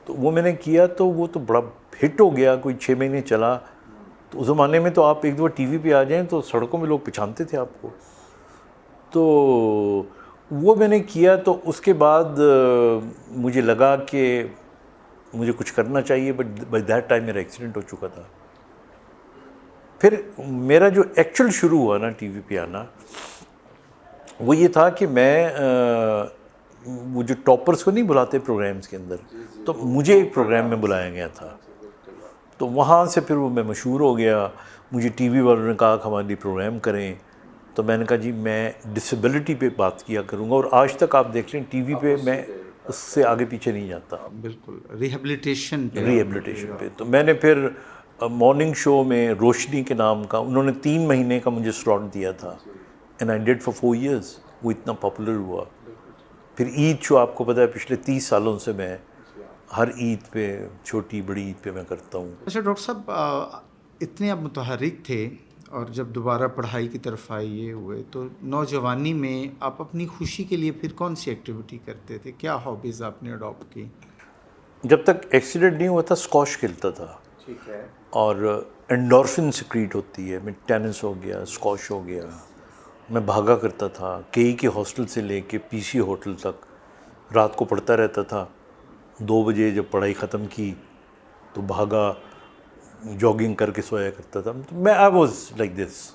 تو وہ میں نے کیا، تو وہ تو بڑا ہٹ ہو گیا، کوئی 6 مہینے چلا. تو اس زمانے میں تو آپ ایک دفعہ ٹی وی پہ آ جائیں تو سڑکوں میں لوگ پہچانتے تھے آپ کو. تو وہ میں نے کیا، تو اس کے بعد مجھے لگا کہ مجھے کچھ کرنا چاہیے، بٹ بائی دیٹ ٹائم میرا ایکسیڈنٹ ہو چکا تھا. پھر میرا جو ایکچوئل شروع ہوا نا ٹی وی پہ آنا، وہ یہ تھا کہ میں وہ جو ٹاپرز کو نہیں بلاتے پروگرامز کے اندر، تو مجھے ایک پروگرام میں بلایا گیا تھا. تو وہاں سے پھر وہ میں مشہور ہو گیا. مجھے ٹی وی والوں نے کہا کہ ہمارے لیے پروگرام کریں، تو میں نے کہا جی میں ڈسیبلٹی پہ بات کیا کروں گا، اور آج تک آپ دیکھ لیں ٹی وی پہ میں اس سے آگے پیچھے نہیں جاتا. بالکل ریہیبلیٹیشن ایبلیٹیشن پہ تو میں نے پھر مارننگ شو میں روشنی کے نام کا انہوں نے 3 مہینے کا مجھے سلاٹ دیا تھا، and I did for 4 years. وہ اتنا پاپولر ہوا. پھر عید شو آپ کو پتہ ہے پچھلے 30 سالوں سے میں ہر عید پہ، چھوٹی بڑی عید پہ میں کرتا ہوں. اچھا ڈاکٹر صاحب، اتنے آپ متحرک تھے اور جب دوبارہ پڑھائی کی طرف آئیے ہوئے تو نوجوانی میں آپ اپنی خوشی کے لیے پھر کون سی ایکٹیویٹی کرتے تھے؟ کیا ہابیز آپ نے اڈاپٹ کی؟ جب تک ایکسیڈنٹ نہیں ہوا تھا اسکواش کھیلتا تھا، ٹھیک ہے. اور انڈورفن سیکریٹ ہوتی ہے. میں ٹینس ہو گیا، اسکواش ہو گیا، میں بھاگا کرتا تھا کے ہاسٹل سے لے کے پی سی ہوٹل تک. رات کو پڑھتا رہتا تھا، 2 بجے جب پڑھائی ختم کی تو بھاگا، جاگنگ کر کے سویا کرتا تھا. میں I was like this.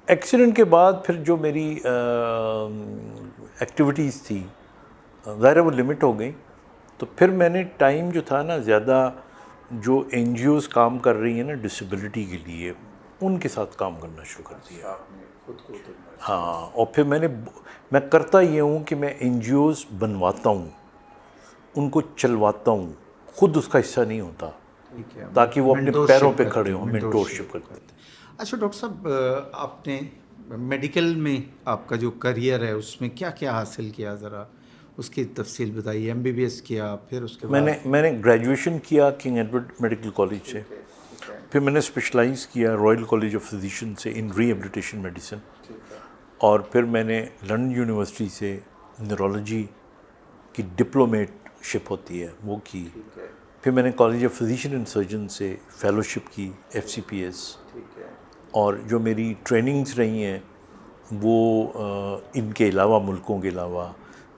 Accident کے بعد پھر جو میری ایکٹیویٹیز تھی ظاہر ہے وہ لمٹ ہو گئی. تو پھر میں نے ٹائم جو تھا نا زیادہ جو این جی اوز کام کر رہی ہیں نا ڈسیبلٹی کے لیے، ان کے ساتھ کام کرنا شروع کر دیا. ہاں، اور پھر میں کرتا یہ ہوں کہ میں این جی اوز بنواتا ہوں، ان کو چلواتا ہوں، خود اس کا حصہ نہیں ہوتا، تاکہ وہ اپنے پیروں پہ کھڑے ہوں. مینٹورشپ کرتے ہیں. اچھا ڈاکٹر صاحب، آپ نے میڈیکل میں آپ کا جو کریئر ہے اس میں کیا کیا حاصل کیا، ذرا اس کی تفصیل بتائیے. ایم بی بی ایس کیا، پھر اس کے بعد میں نے گریجویشن کیا کنگ ایڈورڈ میڈیکل کالج سے. پھر میں نے اسپیشلائز کیا رائل کالج آف فزیشین سے ان ری ایبلیٹیشن میڈیسن. اور پھر میں نے لنڈن یونیورسٹی سے نیورولوجی کی ڈپلومیٹ شپ ہوتی ہے وہ کی. پھر میں نے college of physician and surgeon سے فیلوشپ کی ایف سی پی ایس. اور جو میری ٹریننگز رہی ہیں وہ ان کے علاوہ، ملکوں کے علاوہ،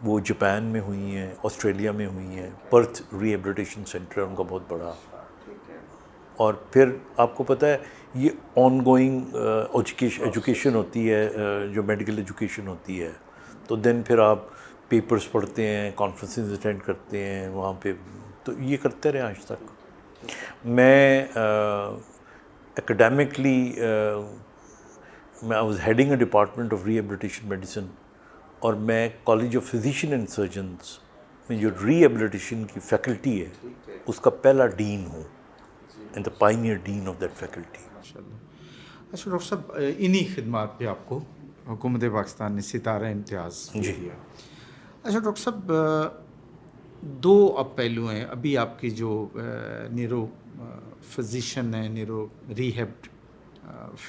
وہ جاپان میں ہوئی ہیں، آسٹریلیا میں ہوئی ہیں. پرتھ ری ایبلیٹیشن سینٹر ہے ان کا بہت بڑا. اور پھر آپ کو پتہ ہے یہ آن گوئنگ ایجوکیشن ہوتی ہے، جو میڈیکل ایجوکیشن ہوتی ہے. تو دین پھر آپ پیپرز پڑھتے ہیں، کانفرنسز اٹینڈ کرتے ہیں وہاں پہ. تو یہ کرتے رہے آج تک. میں اکیڈیمکلی میں was heading a department of rehabilitation medicine, اور میں college of physician and surgeons میں جو ری ایبلیٹیشن کی فیکلٹی ہے اس کا پہلا ڈین ہوں، and the pioneer dean of that faculty. اچھا ڈاکٹر صاحب، انہی خدمات پہ آپ کو حکومت پاکستان نے ستارہ امتیاز دیا. اچھا ڈاکٹر صاحب، 2 اب پہلو ہیں. ابھی آپ کی جو نیورو فزیشن ہے، نیورو ریہیب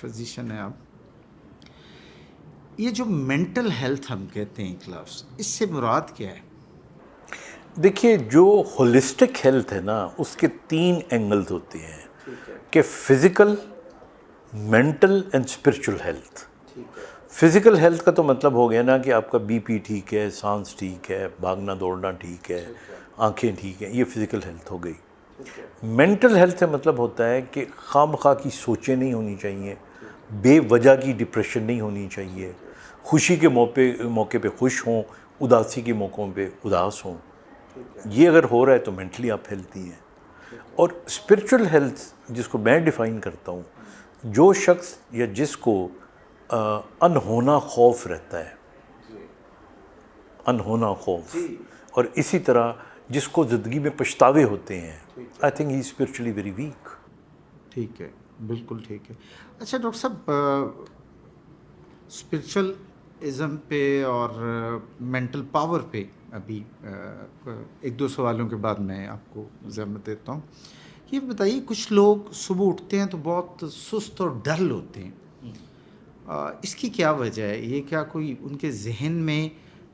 فزیشن ہے آپ، یہ جو مینٹل ہیلتھ ہم کہتے ہیں ایک لفظ، اس سے مراد کیا ہے؟ دیکھیے، جو ہولسٹک ہیلتھ ہے نا اس کے 3 اینگلز ہوتے ہیں کہ physical, mental and spiritual health. Physical health کا تو مطلب ہو گیا نا کہ آپ کا بی پی ٹھیک ہے، سانس ٹھیک ہے، بھاگنا دوڑنا ٹھیک ہے، آنکھیں ٹھیک ہیں، یہ فزیکل ہیلتھ ہو گئی. مینٹل ہیلتھ کا مطلب ہوتا ہے کہ خام خواہ کی سوچیں نہیں ہونی چاہیے، بے وجہ کی ڈپریشن نہیں ہونی چاہیے، خوشی کے موقع پہ خوش ہوں، اداسی کے موقعوں پہ اداس ہوں. یہ اگر ہو رہا ہے تو مینٹلی آپ ہیلتھی ہیں. اور اسپرچل ہیلتھ جس کو میں ڈیفائن کرتا ہوں، جو شخص یا جس کو انہونا خوف رہتا ہے، انہونا خوف، اور اسی طرح جس کو زندگی میں پچھتاوے ہوتے ہیں، I think he spiritually very weak. ٹھیک ہے، بالکل ٹھیک ہے. اچھا ڈاکٹر صاحب، اسپرچل ازم پہ اور مینٹل پاور پہ ابھی 1-2 سوالوں کے بعد میں آپ کو زحمت دیتا ہوں. یہ بتائیے، کچھ لوگ صبح اٹھتے ہیں تو بہت سست اور ڈل ہوتے ہیں، اس کی کیا وجہ ہے؟ یہ کیا کوئی ان کے ذہن میں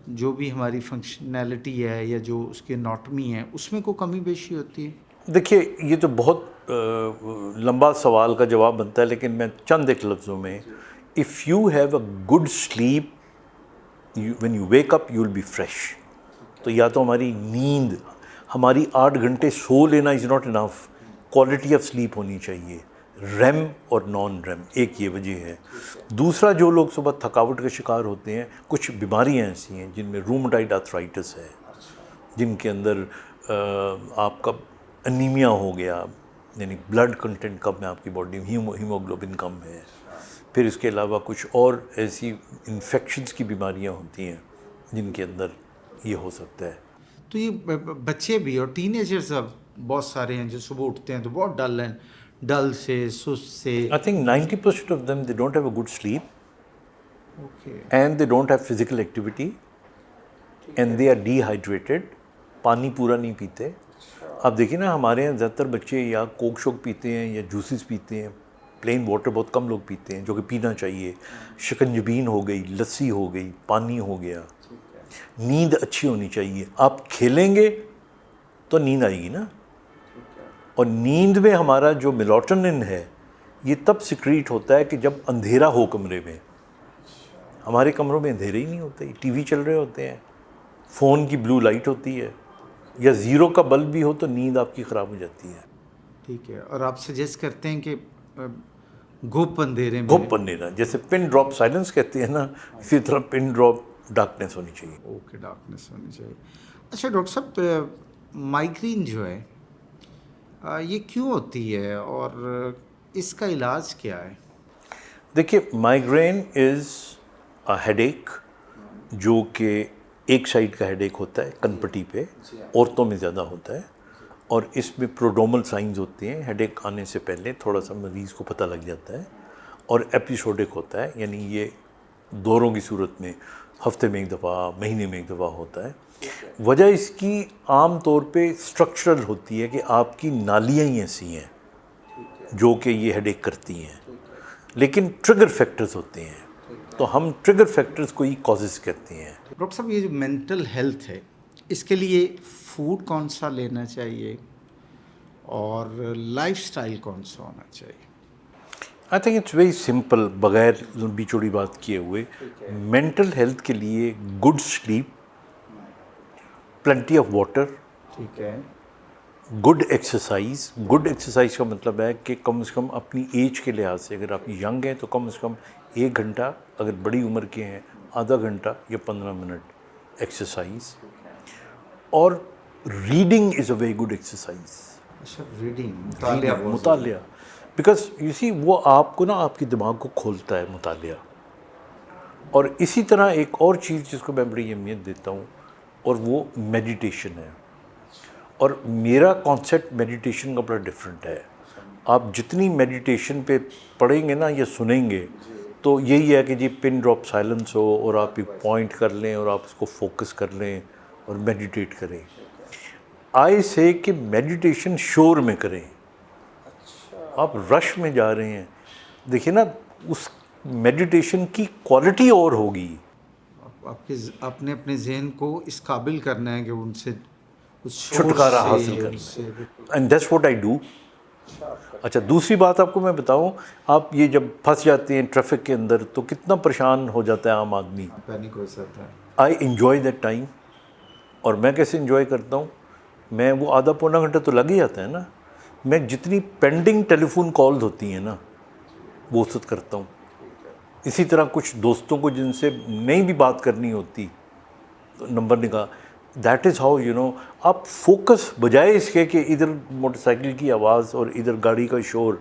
جو بھی ہماری فنکشنالٹی ہے یا جو اس کی اناٹمی ہے اس میں کوئی کمی بیشی ہوتی ہے؟ دیکھیے یہ تو بہت لمبا سوال کا جواب بنتا ہے، لیکن میں چند ایک لفظوں میں، if you have a good sleep when you wake up you will be fresh. تو یا تو ہماری نیند، ہماری 8 گھنٹے سو لینا is not enough, quality of sleep ہونی چاہیے، ریم اور نان ریم، ایک یہ وجہ ہے. دوسرا، جو لوگ صبح تھکاوٹ کا شکار ہوتے ہیں، کچھ بیماریاں ایسی ہیں جن میں رومٹائڈ آرتھرائٹس ہے، جن کے اندر آپ کا انیمیا ہو گیا، یعنی بلڈ کنٹینٹ کم ہے آپ کی باڈی میں، ہیموگلوبن کم ہے. پھر اس کے علاوہ کچھ اور ایسی انفیکشنز کی بیماریاں ہوتی ہیں جن کے اندر یہ ہو سکتا ہے. تو یہ بچے بھی اور ٹین ایجرز اب بہت سارے ہیں جو صبح اٹھتے ہیں تو بہت ڈل ہیں، ڈل سے، سست سے. I think 90% of them, they don't have a good sleep okay. and they don't have physical activity and they are dehydrated. پانی پورا نہیں پیتے. آپ دیکھیں نا، ہمارے یہاں زیادہ تر بچے یا کوک شوک پیتے ہیں یا جوسز پیتے ہیں، پلین واٹر بہت کم لوگ پیتے ہیں جو کہ پینا چاہیے. شکنجبین ہو گئی، لسی ہو گئی، پانی ہو گیا. نیند اچھی ہونی چاہیے. آپ کھیلیں گے تو نیند آئے گی نا، اور نیند میں ہمارا جو میلاٹونن ہے یہ تب سیکریٹ ہوتا ہے کہ جب اندھیرا ہو کمرے میں. ہمارے کمروں میں اندھیرے ہی نہیں ہوتے، ٹی وی چل رہے ہوتے ہیں، فون کی بلو لائٹ ہوتی ہے، یا زیرو کا بلب بھی ہو تو نیند آپ کی خراب ہو جاتی ہے. ٹھیک ہے. اور آپ سجیسٹ کرتے ہیں کہ گھپ اندھیرے میں، گھپ اندھیرا، جیسے پن ڈراپ سائلنس کہتے ہیں نا، اسی طرح پن ڈراپ ڈارکنیس ہونی چاہیے. اوکے، ڈارکنیس ہونی چاہیے. اچھا ڈاکٹر صاحب، مائیگرین جو ہے یہ کیوں ہوتی ہے اور اس کا علاج کیا ہے؟ دیکھیے، مائیگرین از اے ہیڈ ایک جو کہ ایک سائڈ کا ہیڈ ایک ہوتا ہے کن پٹی پہ، عورتوں میں زیادہ ہوتا ہے، اور اس میں پروڈومل سائنز ہوتے ہیں. ہیڈ ایک آنے سے پہلے تھوڑا سا مریض کو پتہ لگ جاتا ہے، اور ایپیسوڈک ہوتا ہے، یعنی یہ دوروں کی صورت میں ہفتے میں ایک دفعہ، مہینے میں ایک دفعہ ہوتا ہے. وجہ اس کی عام طور پہ اسٹرکچرل ہوتی ہے کہ آپ کی نالیاں ہی ایسی ہیں جو کہ یہ ہیڈ ایک کرتی ہیں، لیکن ٹریگر فیکٹرز ہوتے ہیں، تو ہم ٹریگر فیکٹرز کو ہی کازز کہتے ہیں. ڈاکٹر صاحب، یہ جو مینٹل ہیلتھ ہے اس کے لیے فوڈ کون سا لینا چاہیے اور لائف سٹائل کون سا ہونا چاہیے؟ I think it's very simple, بغیر لمبی چوڑی بات کیے ہوئے. مینٹل ہیلتھ کے لیے good sleep, plenty of water, ٹھیک ہے. Good exercise. گڈ ایکسرسائز کا مطلب ہے کہ کم از کم اپنی ایج کے لحاظ سے، اگر آپ ینگ ہیں تو کم از کم 1 گھنٹہ، اگر بڑی عمر کے ہیں آدھا گھنٹہ یا 15 منٹ ایکسرسائز. اور reading is a very good exercise. اچھا، ریڈنگ، مطالعہ، بیکاز یو سی وہ آپ کو نا، آپ کی دماغ کو کھولتا ہے مطالعہ. اور اسی طرح ایک اور چیز جس کو میں بڑی اہمیت دیتا ہوں، اور وہ میڈیٹیشن ہے. اور میرا کانسیپٹ میڈیٹیشن کا بڑا ڈفرینٹ ہے. آپ جتنی میڈیٹیشن پہ پڑھیں گے نا یا سنیں گے تو یہی ہے کہ جی پن ڈراپ سائلنس ہو اور آپ ایک پوائنٹ کر لیں اور آپ اس کو فوکس کر لیں اور میڈیٹیٹ کریں. آئی سے کہ میڈیٹیشن شور میں کریں. آپ رش میں جا رہے ہیں، دیکھیں نا، اس میڈیٹیشن کی کوالٹی اور ہوگی. آپ نے اپنے ذہن کو اس قابل کرنا ہے کہ ان سے چھٹکارا حاصل کرنا، and that's what I do. اچھا، دوسری بات آپ کو میں بتاؤں، آپ یہ جب پھنس جاتے ہیں ٹریفک کے اندر تو کتنا پریشان ہو جاتا ہے عام آدمی. پینک ہو جاتا ہے. I enjoy that time. اور میں کیسے انجوائے کرتا ہوں، میں وہ آدھا پونا گھنٹہ تو لگ ہی جاتا ہے نا، میں جتنی پینڈنگ ٹیلی فون کالز ہوتی ہیں نا وہ اس وقت کرتا ہوں. اسی طرح کچھ دوستوں کو جن سے نہیں بھی بات کرنی ہوتی تو نمبر نکال. دیٹ از ہاؤ آپ فوکس، بجائے اس کے کہ ادھر موٹر سائیکل کی آواز اور ادھر گاڑی کا شور،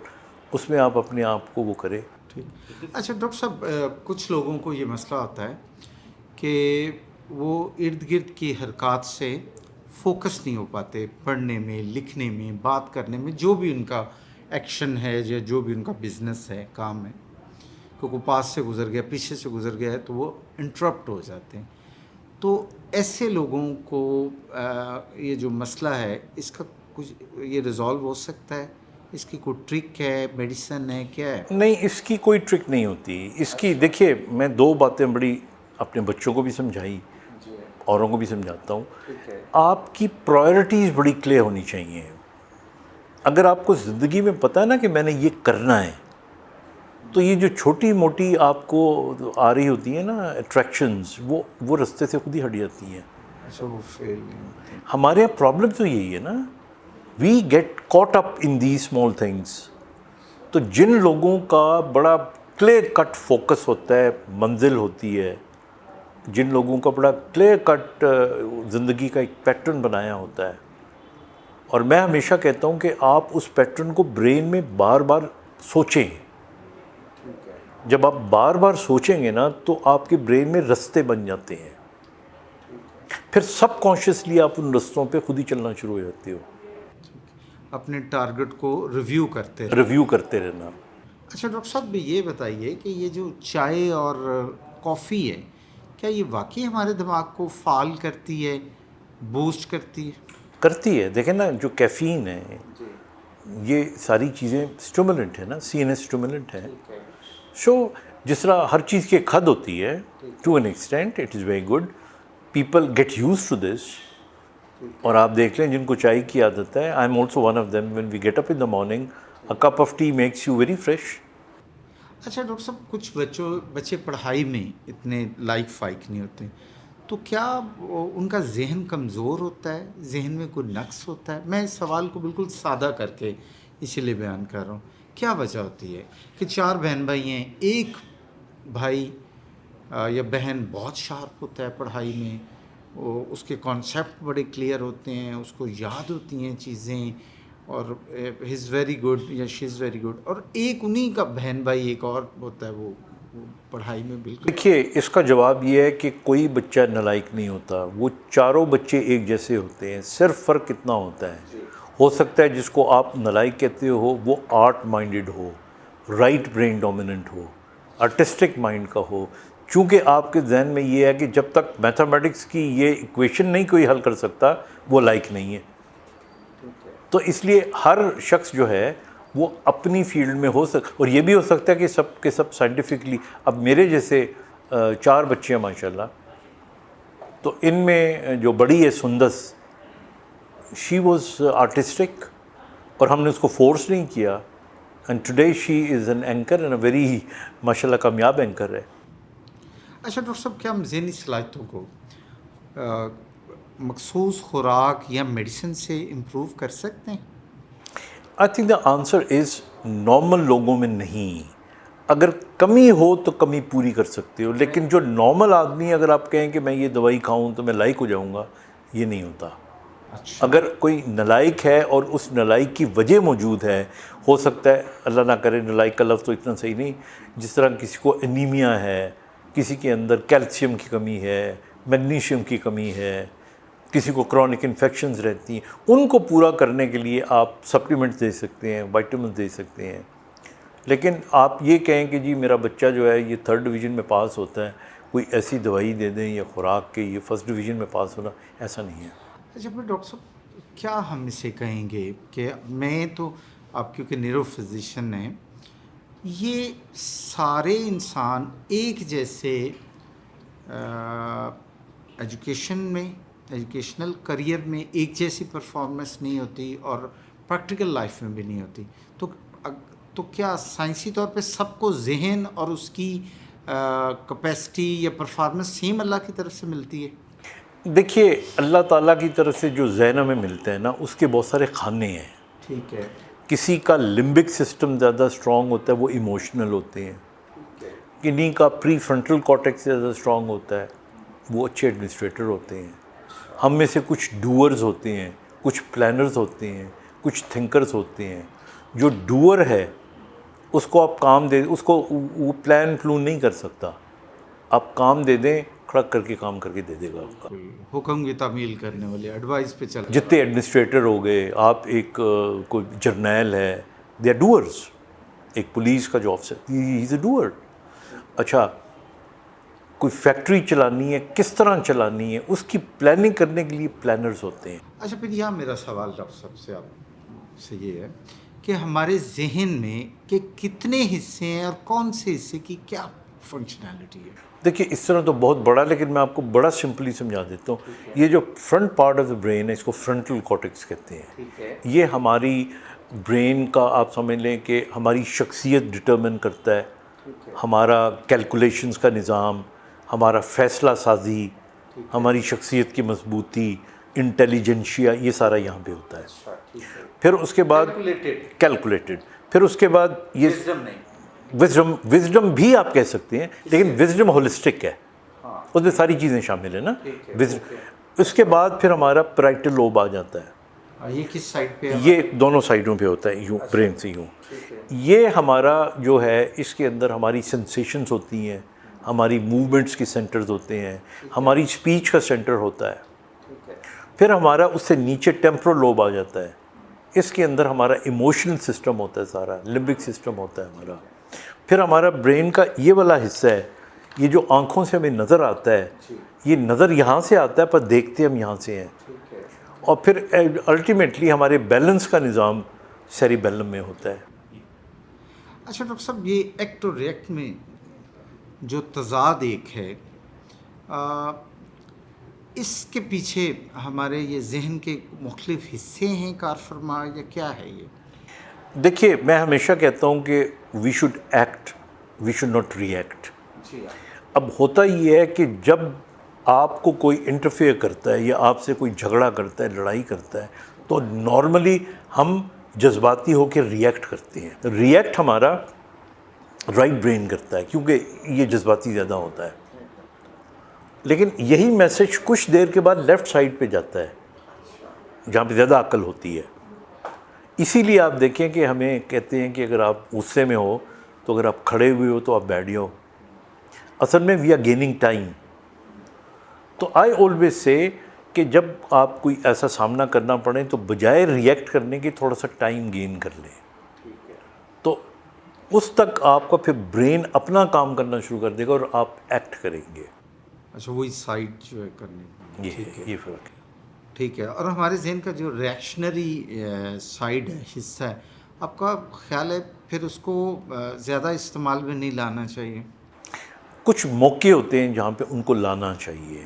اس میں آپ اپنے آپ کو وہ کرے. ٹھیک. اچھا ڈاکٹر صاحب، کچھ لوگوں کو یہ مسئلہ آتا ہے کہ وہ ارد گرد کی حرکات سے فوکس نہیں ہو پاتے، پڑھنے میں، لکھنے میں، بات کرنے میں، جو بھی ان کا ایکشن ہے یا جو بھی ان کا بزنس ہے، کام ہے، کیونکہ پاس سے گزر گیا، پیچھے سے گزر گیا ہے تو وہ انٹرپٹ ہو جاتے ہیں. تو ایسے لوگوں کو یہ جو مسئلہ ہے اس کا کچھ یہ ریزالو ہو سکتا ہے اس کی کوئی ٹرک ہے, میڈیسن ہے, کیا ہے؟ نہیں, اس کی کوئی ٹرک نہیں ہوتی. اس کی دیکھیے, میں دو باتیں بڑی اپنے بچوں کو بھی سمجھائی, اوروں کو بھی سمجھاتا ہوں. آپ کی پرائرٹیز بڑی کلیئر ہونی چاہیے. اگر آپ کو زندگی میں پتہ ہے نا کہ میں نے یہ کرنا ہے, تو یہ جو چھوٹی موٹی آپ کو آ رہی ہوتی ہیں نا اٹریکشنز, وہ رستے سے خود ہی ہٹ جاتی ہیں. اچھا, وہ فیل نہیں ہوتے. ہمارے یہاں پرابلم تو یہی ہے نا, we get caught up in these small things. تو جن لوگوں کا بڑا کلیئر کٹ فوکس ہوتا ہے, منزل ہوتی ہے, جن لوگوں کا بڑا کلیئر کٹ زندگی کا ایک پیٹرن بنایا ہوتا ہے, اور میں ہمیشہ کہتا ہوں کہ آپ اس پیٹرن کو برین میں بار بار سوچیں. جب آپ بار بار سوچیں گے نا تو آپ کے برین میں رستے بن جاتے ہیں, پھر سب کانشیسلی آپ ان رستوں پہ خود ہی چلنا شروع ہو جاتے ہو. اپنے ٹارگٹ کو ریویو کرتے رہے. ریویو کرتے رہنا. اچھا ڈاکٹر صاحب, یہ بتائیے کہ یہ جو چائے اور کافی ہے, کیا یہ واقعی ہمارے دماغ کو فعال کرتی ہے, بوسٹ کرتی ہے؟ کرتی ہے. دیکھیں نا, جو کیفین ہے, یہ ساری چیزیں اسٹیمولنٹ ہے نا, سی این ایس اسٹیمولنٹ ہے. سو جس طرح ہر چیز کی ایک حد ہوتی ہے, to an extent it is very good, people get used to this. اور آپ دیکھ لیں جن کو چائے کی عادت ہے, I am also one of them, when we get up in the morning a cup of tea makes you very fresh. اچھا ڈاکٹر صاحب, کچھ بچے پڑھائی میں اتنے لائق فائق نہیں ہوتے, تو کیا ان کا ذہن کمزور ہوتا ہے, ذہن میں کوئی نقص ہوتا ہے؟ میں اس سوال کو بالکل سادہ کر کے اسی لیے بیان کر رہا ہوں. کیا وجہ ہوتی ہے کہ 4 بہن بھائی ہیں, ایک بھائی یا بہن بہت شارپ ہوتا ہے پڑھائی میں, اس کے کانسیپٹ بڑے کلیئر ہوتے ہیں, اس کو یاد ہوتی ہیں چیزیں, اور ہی از ویری گڈ یا شی از ویری گڈ, اور ایک انہی کا بہن بھائی ایک اور ہوتا ہے وہ پڑھائی میں بالکل. دیکھیے, اس کا جواب یہ ہے کہ کوئی بچہ نالائق نہیں ہوتا, وہ چاروں بچے ایک جیسے ہوتے ہیں. صرف فرق کتنا ہوتا ہے, ہو سکتا ہے جس کو آپ نالائق کہتے ہو وہ آرٹ مائنڈڈ ہو, رائٹ برین ڈومیننٹ ہو, آرٹسٹک مائنڈ کا ہو. چونکہ آپ کے ذہن میں یہ ہے کہ جب تک میتھمیٹکس کی یہ ایکویشن نہیں کوئی حل کر سکتا, وہ لائق نہیں ہے. تو اس لیے ہر شخص جو ہے وہ اپنی فیلڈ میں ہو اور یہ بھی ہو سکتا ہے کہ سب کے سب سائنٹیفکلی. اب میرے جیسے 4 بچے ہیں ماشاء اللہ, تو ان میں جو بڑی ہے سندس, شی واز آرٹسٹک, اور ہم نے اس کو فورس نہیں کیا, and today she is an anchor and a very ماشاء اللہ کامیاب اینکر ہے. اچھا ڈاکٹر صاحب, کیا ہم ذہنی صلاحیتوں کو مخصوص خوراک یا میڈیسن سے امپروو کر سکتے ہیں؟ I think the answer is normal لوگوں میں نہیں. اگر کمی ہو تو کمی پوری کر سکتے ہو, لیکن جو نارمل آدمی اگر آپ کہیں کہ میں یہ دوائی کھاؤں تو میں لائق ہو جاؤں گا, یہ نہیں ہوتا. اگر کوئی نالائق ہے اور اس نالائق کی وجہ موجود ہے, ہو سکتا ہے اللہ نہ کرے, نالائق کا لفظ تو اتنا صحیح نہیں, جس طرح کسی کو انیمیا ہے, کسی کے اندر کیلشیم کی کمی ہے, میگنیشیم کی کمی ہے, کسی کو کرونک انفیکشنز رہتی ہیں, ان کو پورا کرنے کے لیے آپ سپلیمنٹس دے سکتے ہیں, وائٹامنس دے سکتے ہیں. لیکن آپ یہ کہیں کہ جی میرا بچہ جو ہے یہ 3rd ڈویژن میں پاس ہوتا ہے, کوئی ایسی دوائی دے دیں یا خوراک کے یہ 1st ڈویژن میں پاس ہونا, ایسا نہیں ہے. اچھا پھر ڈاکٹر صاحب, کیا ہم اسے کہیں گے کہ میں تو, آپ کیونکہ نیورو فزیشین ہیں, یہ سارے انسان ایک جیسے ایجوکیشن میں, ایجوکیشنل کریئر میں ایک جیسی پرفارمنس نہیں ہوتی, اور پریکٹیکل لائف میں بھی نہیں ہوتی, تو کیا سائنسی طور پہ سب کو ذہن اور اس کی کیپیسٹی یا پرفارمنس سیم اللہ کی طرف سے ملتی ہے؟ دیکھیے, اللہ تعالیٰ کی طرف سے جو ذہن ہمیں ملتا ہے نا, اس کے بہت سارے کھانے ہیں. ٹھیک ہے. کسی کا لمبک سسٹم زیادہ اسٹرانگ ہوتا ہے, وہ ایموشنل ہوتے ہیں. کنہیں کا پری فرنٹل کارٹیکس زیادہ اسٹرانگ ہوتا ہے, وہ اچھے ایڈمنسٹریٹر ہوتے ہیں. ہم میں سے کچھ ڈوئرز ہوتے ہیں, کچھ پلانرز ہوتے ہیں, کچھ تھنکرز ہوتے ہیں. جو ڈوئر ہے اس کو آپ کام دے, اس کو وہ پلان فلون نہیں کر سکتا, آپ کام دے دیں, کھڑک کر کے کام کر کے دے دے گا آپ کا. حکم کی تعمیل کرنے والے, ایڈوائس پہ چل, جتنے ایڈمنسٹریٹر ہو گئے, آپ ایک کوئی جرنیل ہے, دے آر ڈوئرز. ایک پولیس کا جو آفسر, ہی از اے ڈوئر. اچھا, کوئی فیکٹری چلانی ہے, کس طرح چلانی ہے, اس کی پلاننگ کرنے کے لیے پلانرز ہوتے ہیں. اچھا پھر یہاں میرا سوال ڈاکٹر صاحب سے آپ سے یہ ہے کہ ہمارے ذہن میں کہ کتنے حصے ہیں اور کون سے حصے کی کیا فنکشنالٹی ہے؟ دیکھیے اس طرح تو بہت بڑا، لیکن میں آپ کو بڑا سمپلی سمجھا دیتا ہوں. یہ جو front part of the brain ہے اس کو فرنٹل کارٹیکس کہتے ہیں. یہ ہماری برین کا آپ سمجھ لیں کہ ہماری شخصیت ڈٹرمن کرتا ہے، ہمارا کیلکولیشنز کا نظام، ہمارا فیصلہ سازی، ہماری شخصیت کی مضبوطی، انٹیلیجنشیا، یہ سارا یہاں پہ ہوتا ہے. پھر اس کے بعد کیلکولیٹڈ، پھر اس کے بعد یہ وزڈم بھی آپ کہہ سکتے ہیں، لیکن وزڈم ہولسٹک ہے، اس میں ساری چیزیں شامل ہیں نا. اس کے بعد پھر ہمارا پیرائٹل لوب آ جاتا ہے. یہ کس سائڈ پہ؟ یہ دونوں سائڈوں پہ ہوتا ہے، یوں برین سے یوں. یہ ہمارا جو ہے اس کے اندر ہماری سینسیشنز ہوتی ہیں، ہماری موومنٹس کے سینٹرز ہوتے ہیں، ہماری اسپیچ کا سینٹر ہوتا ہے. پھر ہمارا اس سے نیچے ٹیمپورل لوب آ جاتا ہے. اس کے اندر ہمارا ایموشنل سسٹم ہوتا ہے، سارا لمبک سسٹم ہوتا ہے ہمارا. پھر ہمارا برین کا یہ والا حصہ ہے، یہ جو آنکھوں سے ہمیں نظر آتا ہے، یہ نظر یہاں سے آتا ہے پر دیکھتے ہم یہاں سے ہیں. اور پھر الٹیمیٹلی ہمارے بیلنس کا نظام سیریبیلم میں ہوتا ہے. اچھا ڈاکٹر صاحب، یہ ایکٹ اور ریئیکٹ میں جو تضاد ایک ہے، اس کے پیچھے ہمارے یہ ذہن کے مختلف حصے ہیں کار فرما، یا کیا ہے یہ؟ دیکھیے میں ہمیشہ کہتا ہوں کہ we should act, we should not react. اب ہوتا یہ ہے کہ جب آپ کو کوئی انٹرفیئر کرتا ہے یا آپ سے کوئی جھگڑا کرتا ہے، لڑائی کرتا ہے، تو نارملی ہم جذباتی ہو کے ری ایکٹ کرتے ہیں. ری ایکٹ ہمارا رائٹ برین کرتا ہے کیونکہ یہ جذباتی زیادہ ہوتا ہے. لیکن یہی میسج کچھ دیر کے بعد لیفٹ سائڈ پہ جاتا ہے جہاں پہ زیادہ عقل ہوتی ہے. اسی لیے آپ دیکھیں کہ ہمیں کہتے ہیں کہ اگر آپ غصے میں ہو تو اگر آپ کھڑے ہوئے ہو تو آپ بیٹھ جاؤ. اصل میں وی آر گیننگ ٹائم. تو آئی آلویز سے کہ جب آپ کوئی ایسا سامنا کرنا پڑے تو بجائے ری ایکٹ کرنے کے تھوڑا سا ٹائم گین کر لیں. تو اس تک آپ کا پھر برین اپنا کام کرنا شروع کر دے گا اور آپ ایکٹ کریں گے. اچھا، وہی سائڈ جو ہے کرنے کی. یہ فرق ہے. ٹھیک ہے. اور ہمارے ذہن کا جو ریئیکشنری سائڈ ہے، حصہ ہے، آپ کا خیال ہے پھر اس کو زیادہ استعمال میں نہیں لانا چاہیے؟ کچھ موقع ہوتے ہیں جہاں پہ ان کو لانا چاہیے.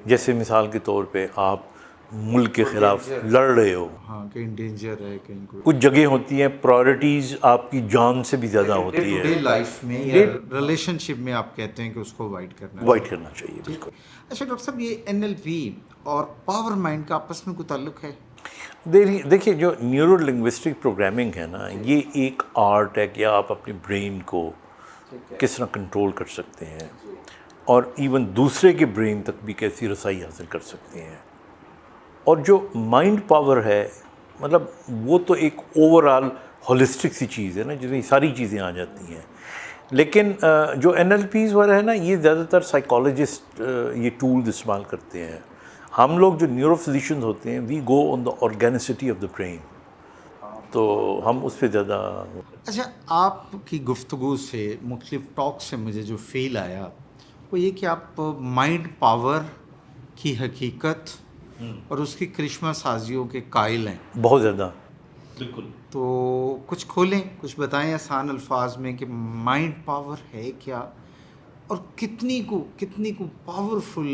جیسے مثال کے طور پہ آپ ملک کے خلاف لڑ رہے ہو، ہاں، کہیں ڈینجر ہے، کہیں کوئی کچھ جگہ ہوتی ہیں پرائرٹیز آپ کی جان سے بھی زیادہ ہوتی ڈے ہے، لائف میں یا ریلیشن شپ میں آپ کہتے ہیں کہ اس کو اوائڈ کرنا ہے. اوائڈ کرنا چاہیے. بالکل. اچھا ڈاکٹر صاحب، یہ NLP اور پاور مائنڈ کا آپس میں کوئی تعلق ہے؟ دیکھیے جو نیورو لنگوسٹک پروگرامنگ ہے نا، یہ ایک آرٹ ہے کہ آپ اپنے برین کو کس طرح کنٹرول کر سکتے ہیں اور ایون دوسرے کے برین تک بھی کیسی رسائی حاصل کر سکتے ہیں. اور جو مائنڈ پاور ہے مطلب وہ تو ایک اوور آل ہولسٹک سی چیز ہے نا، جس میں ساری چیزیں آ جاتی ہیں. لیکن جو NLPs وغیرہ ہے نا، یہ زیادہ تر سائیکالوجسٹ یہ ٹولز استعمال کرتے ہیں. ہم لوگ جو نیورو فزیشنز ہوتے ہیں، وی گو آن دا آرگینسٹی آف دا برین، تو ہم اس پہ زیادہ. اچھا، آپ کی گفتگو سے، مختلف ٹاک سے مجھے جو فیل آیا وہ یہ کہ آپ مائنڈ پاور کی حقیقت اور اس کی کرشمہ سازیوں کے قائل ہیں. بہت زیادہ. بالکل. تو کچھ کھولیں، کچھ بتائیں آسان الفاظ میں کہ مائنڈ پاور ہے کیا، اور کتنی کو پاورفل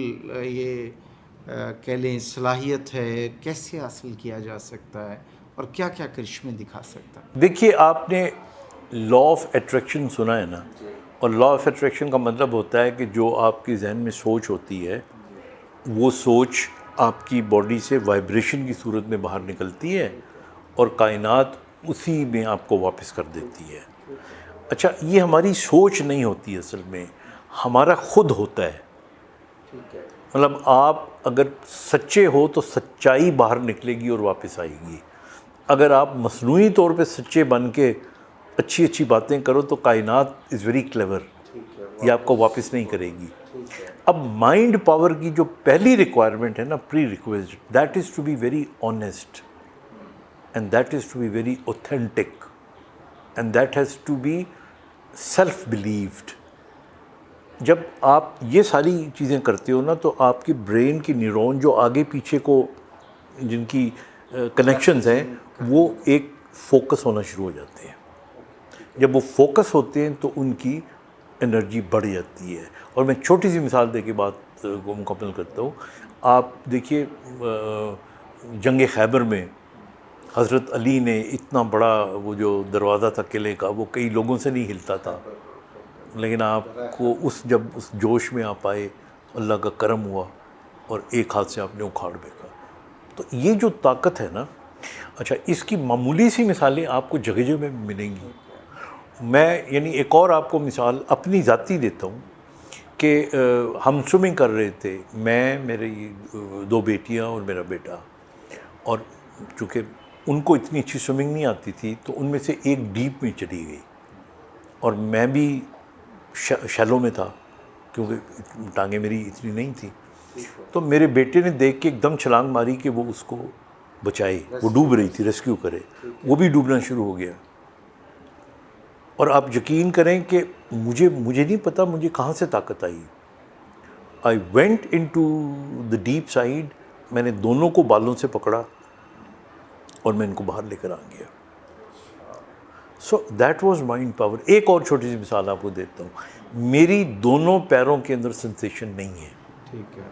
یہ کہہ لیں صلاحیت ہے، کیسے حاصل کیا جا سکتا ہے، اور کیا کیا کرشمے دکھا سکتا ہے. دیکھیے آپ نے لا آف اٹریکشن سنا ہے نا، اور لا آف اٹریکشن کا مطلب ہوتا ہے کہ جو آپ کی ذہن میں سوچ ہوتی ہے وہ سوچ آپ کی باڈی سے وائبریشن کی صورت میں باہر نکلتی ہے اور کائنات اسی میں آپ کو واپس کر دیتی ہے. اچھا، یہ ہماری سوچ نہیں ہوتی، اصل میں ہمارا خود ہوتا ہے. مطلب آپ اگر سچے ہو تو سچائی باہر نکلے گی اور واپس آئے گی. اگر آپ مصنوعی طور پہ سچے بن کے اچھی اچھی باتیں کرو تو کائنات از ویری کلیور، یہ آپ کو واپس نہیں کرے گی. اب مائنڈ پاور کی جو پہلی ریکوائرمنٹ ہے نا، prerequisite, that is to be very honest and that is to be very authentic and that has to be self believed. جب آپ یہ ساری چیزیں کرتے ہو نا تو آپ کی برین کی نیورون جو آگے پیچھے کو جن کی کنیکشنز ہیں وہ ایک فوکس ہونا شروع ہو جاتے ہیں. جب وہ فوکس ہوتے ہیں تو ان کی انرجی بڑھ جاتی ہے. اور میں چھوٹی سی مثال دے کے بات کو مکمل کرتا ہوں. آپ دیکھیے جنگ خیبر میں حضرت علی نے اتنا بڑا وہ جو دروازہ تھا قلعے کا وہ کئی لوگوں سے نہیں ہلتا تھا, لیکن آپ کو جب اس جوش میں آپ آئے, اللہ کا کرم ہوا اور ایک ہاتھ سے آپ نے اکھاڑ پھینکا. تو یہ جو طاقت ہے نا, اچھا اس کی معمولی سی مثالیں آپ کو جگہ جگہ میں ملیں گی. میں یعنی ایک اور آپ کو مثال اپنی ذاتی دیتا ہوں کہ ہم سوئمنگ کر رہے تھے, میں, میری 2 بیٹیاں اور میرا بیٹا, اور چونکہ ان کو اتنی اچھی سوئمنگ نہیں آتی تھی تو ان میں سے ایک ڈیپ میں چلی گئی اور میں بھی شیلو میں تھا کیونکہ ٹانگیں میری اتنی نہیں تھی. تو میرے بیٹے نے دیکھ کے ایک دم چھلانگ ماری کہ وہ اس کو بچائے, وہ ڈوب رہی تھی, ریسکیو کرے. وہ بھی ڈوبنا شروع ہو گیا. اور آپ یقین کریں کہ مجھے نہیں پتا مجھے کہاں سے طاقت آئی. I went into the deep side, میں نے دونوں کو بالوں سے پکڑا اور میں ان کو باہر لے کر آ گیا. سو دیٹ واز مائنڈ پاور. ایک اور چھوٹی سی مثال آپ کو دیتا ہوں. میری دونوں پیروں کے اندر سنسیشن نہیں ہے. ٹھیک ہے.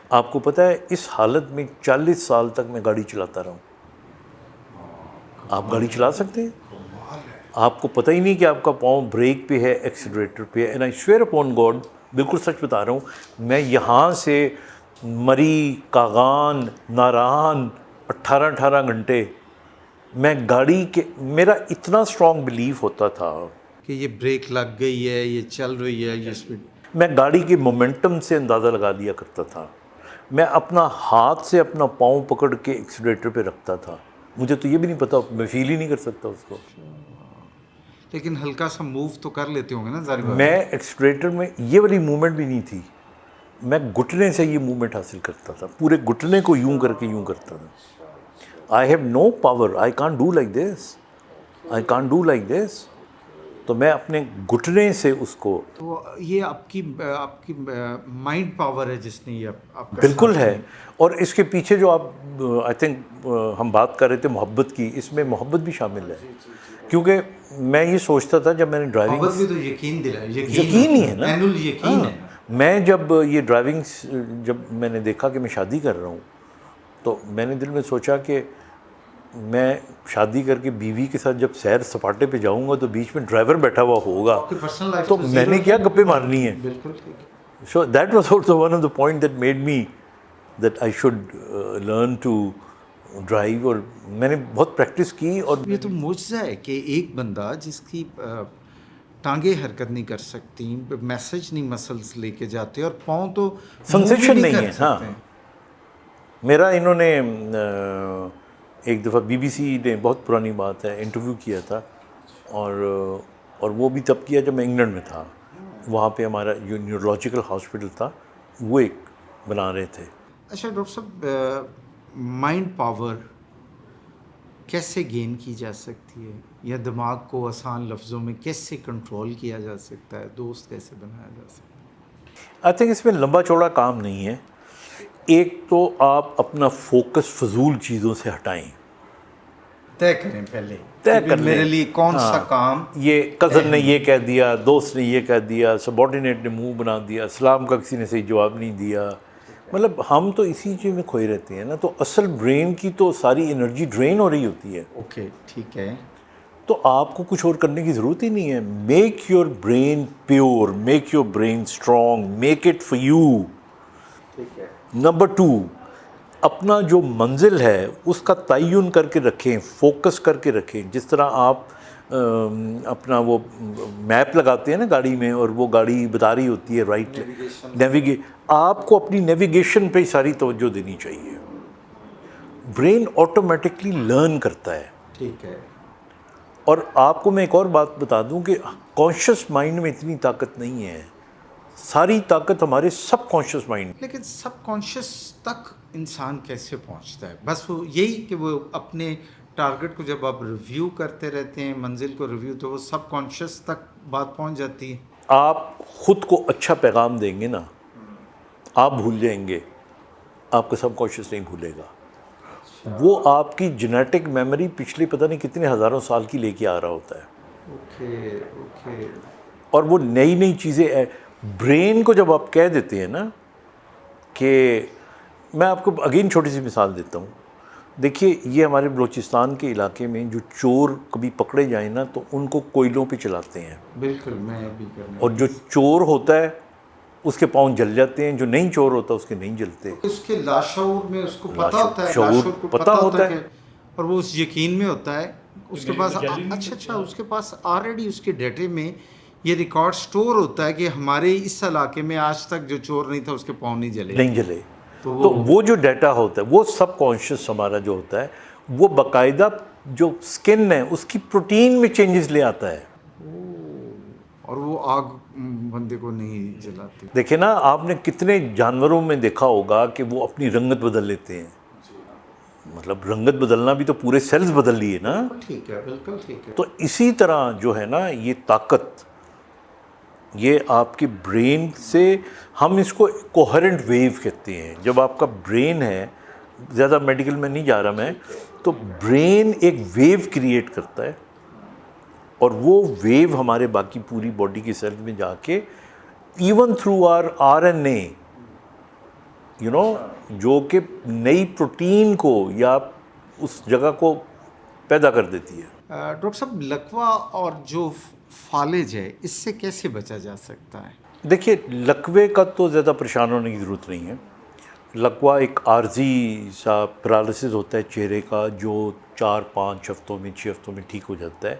آپ کو پتہ ہے اس حالت میں 40 سال تک میں گاڑی چلاتا رہا ہوں. آپ گاڑی چلا سکتے ہیں, آپ کو پتہ ہی نہیں کہ آپ کا پاؤں بریک پہ ہے, ایکسیلریٹر پہ ہے. And I swear upon God, بالکل سچ بتا رہا ہوں, میں یہاں سے مری, کاغان, ناران 18 گھنٹے میں گاڑی کے, میرا اتنا اسٹرانگ بلیف ہوتا تھا کہ یہ بریک لگ گئی ہے, یہ چل رہی ہے, یہ اسپیڈ. میں گاڑی کے مومنٹم سے اندازہ لگا لیا کرتا تھا. میں اپنا ہاتھ سے اپنا پاؤں پکڑ کے ایکسیلریٹر پہ رکھتا تھا. مجھے تو یہ بھی نہیں پتا, میں فیل ہی نہیں کر سکتا اس کو. لیکن ہلکا سا موو تو کر لیتے ہوں گے نا ظاہر بات. میں ایکسیلریٹر میں یہ والی موومنٹ بھی نہیں تھی, میں گھٹنے سے یہ موومنٹ حاصل کرتا تھا, پورے گھٹنے کو یوں کر کے یوں کرتا تھا. I have no power, I can't do like this, I can't do like this. تو میں اپنے گھٹنے سے اس کو, تو یہ آپ کی مائنڈ پاور ہے جس نے یہ آپ کا بالکل ساتھ ہے. دی. اور اس کے پیچھے جو آپ آئی تھنک ہم بات کر رہے تھے محبت کی, اس میں محبت بھی شامل ہے. کیونکہ میں یہ سوچتا تھا جب میں نے ڈرائیونگ, محبت بھی تو یقین دلائے, یقین ہی ہے نا, عین الیقین ہے. میں جب یہ ڈرائیونگ جب میں نے دیکھا کہ میں شادی کر رہا ہوں تو میں نے دل میں سوچا کہ میں شادی کر کے بیوی کے ساتھ جب سیر سپاٹے پہ جاؤں گا تو بیچ میں ڈرائیور بیٹھا ہوا ہوگا پرسنل لائف تو میں نے کیا گپے مارنی ہیں. بالکل ٹھیک ہے. So that was also one of the point that made me that I should learn to drive. اور میں نے بہت پریکٹس کی. اور یہ تو معجزہ ہے کہ ایک بندہ جس کی ٹانگیں حرکت نہیں کر سکتی, میسج نہیں مسلس لے کے جاتے, اور پاؤں تو سنسیشن نہیں کر ہے. ہاں, سکتے ہیں. میرا انہوں نے ایک دفعہ BBC نے, بہت پرانی بات ہے, انٹرویو کیا تھا, اور وہ بھی تب کیا جب میں انگلینڈ میں تھا. وہاں پہ ہمارا جو نیورولوجیکل ہاسپٹل تھا وہ ایک بنا رہے تھے. اچھا ڈاکٹر صاحب, مائنڈ پاور کیسے گین کی جا سکتی ہے, یا دماغ کو آسان لفظوں میں کیسے کنٹرول کیا جا سکتا ہے, دوست کیسے بنایا جا سکتا ہے؟ آئی تھنک اس میں لمبا چوڑا کام نہیں ہے. ایک تو آپ اپنا فوکس فضول چیزوں سے ہٹائیں, طے کریں پہلے, طے کر لیں میرے لیے کون سا کام. یہ کزن نے یہ کہہ دیا, دوست نے یہ کہہ دیا, سبارڈینیٹ نے منہ بنا دیا, سلام کا کسی نے صحیح جواب نہیں دیا. مطلب ہم تو اسی چیز میں کھوئے رہتے ہیں نا. تو اصل برین کی تو ساری انرجی ڈرین ہو رہی ہوتی ہے. اوکے ٹھیک ہے. تو آپ کو کچھ اور کرنے کی ضرورت ہی نہیں ہے. Make your brain pure, make your brain strong, make it for you. ٹھیک ہے. نمبر 2, اپنا جو منزل ہے اس کا تعین کر کے رکھیں, فوکس کر کے رکھیں. جس طرح آپ اپنا وہ میپ لگاتے ہیں نا گاڑی میں, اور وہ گاڑی بتا رہی ہوتی ہے رائٹ آپ کو اپنی نیویگیشن پہ ہی ساری توجہ دینی چاہیے. برین آٹومیٹکلی لرن کرتا ہے. ٹھیک ہے. اور آپ کو میں ایک اور بات بتا دوں کہ کانشیس مائنڈ میں اتنی طاقت نہیں ہے, ساری طاقت ہمارے سب کانشیس مائنڈ. لیکن سب کانشیس تک انسان کیسے پہنچتا ہے؟ بس وہ یہی کہ وہ اپنے ٹارگٹ کو جب آپ ریویو کرتے رہتے ہیں, منزل کو ریویو, تو وہ سب کانشیس تک بات پہنچ جاتی ہے. آپ خود کو اچھا پیغام دیں گے نا, آپ بھول جائیں گے, آپ کا سب کانشیس نہیں بھولے گا. وہ آپ کی جینیٹک میموری پچھلی پتہ نہیں کتنے ہزاروں سال کی لے کے آ رہا ہوتا ہے. اوکے. اور وہ نئی نئی چیزیں برین کو جب آپ کہہ دیتے ہیں نا کہ میں آپ کو اگین چھوٹی سی مثال دیتا ہوں. دیکھیے یہ ہمارے بلوچستان کے علاقے میں جو چور کبھی پکڑے جائیں نا تو ان کو کوئلوں پہ چلاتے ہیں. بالکل میں بھی کرنا. اور جو چور ہوتا ہے اس کے پاؤں جل جاتے ہیں, جو نہیں چور ہوتا اس کے نہیں جلتے. اس کے لاشعور میں اس کو پتہ ہوتا ہے, شعور لاشعور کو پتہ ہوتا ہے. اور وہ اس یقین میں ہوتا ہے اس کے پاس. اچھا اس کے پاس آلریڈی اس کے ڈیٹے میں یہ ریکارڈ سٹور ہوتا ہے کہ ہمارے اس علاقے میں آج تک جو چور نہیں تھا اس کے پاؤں نہیں جلے. تو وہ جو ڈیٹا ہوتا ہے وہ سب کانشیس ہمارا جو ہوتا ہے وہ باقاعدہ جو سکن ہے اس کی پروٹین میں چینجز لے آتا ہے. اور وہ آگ بندے کو نہیں جلاتی. دیکھیں نا آپ نے کتنے جانوروں میں دیکھا ہوگا کہ وہ اپنی رنگت بدل لیتے ہیں. مطلب رنگت بدلنا بھی تو پورے سیلز بدل لیے نا. ٹھیک ہے, بالکل ٹھیک ہے. تو اسی طرح جو ہے نا یہ طاقت یہ آپ کے برین سے, ہم اس کو کوہرنٹ ویو کہتے ہیں. جب آپ کا برین ہے, زیادہ میڈیکل میں نہیں جا رہا میں, تو برین ایک ویو کریٹ کرتا ہے اور وہ ویو ہمارے باقی پوری باڈی کی سیل میں جا کے ایون تھرو آر این اے جو کہ نئی پروٹین کو یا اس جگہ کو پیدا کر دیتی ہے. ڈاکٹر صاحب لکوہ اور جو فالج ہے اس سے کیسے بچا جا سکتا ہے؟ دیکھیے لکوے کا تو زیادہ پریشان ہونے کی ضرورت نہیں ہے. لکوہ ایک عارضی سا پیرالسس ہوتا ہے چہرے کا جو 4-5 ہفتوں میں 6 ہفتوں میں ٹھیک ہو جاتا ہے.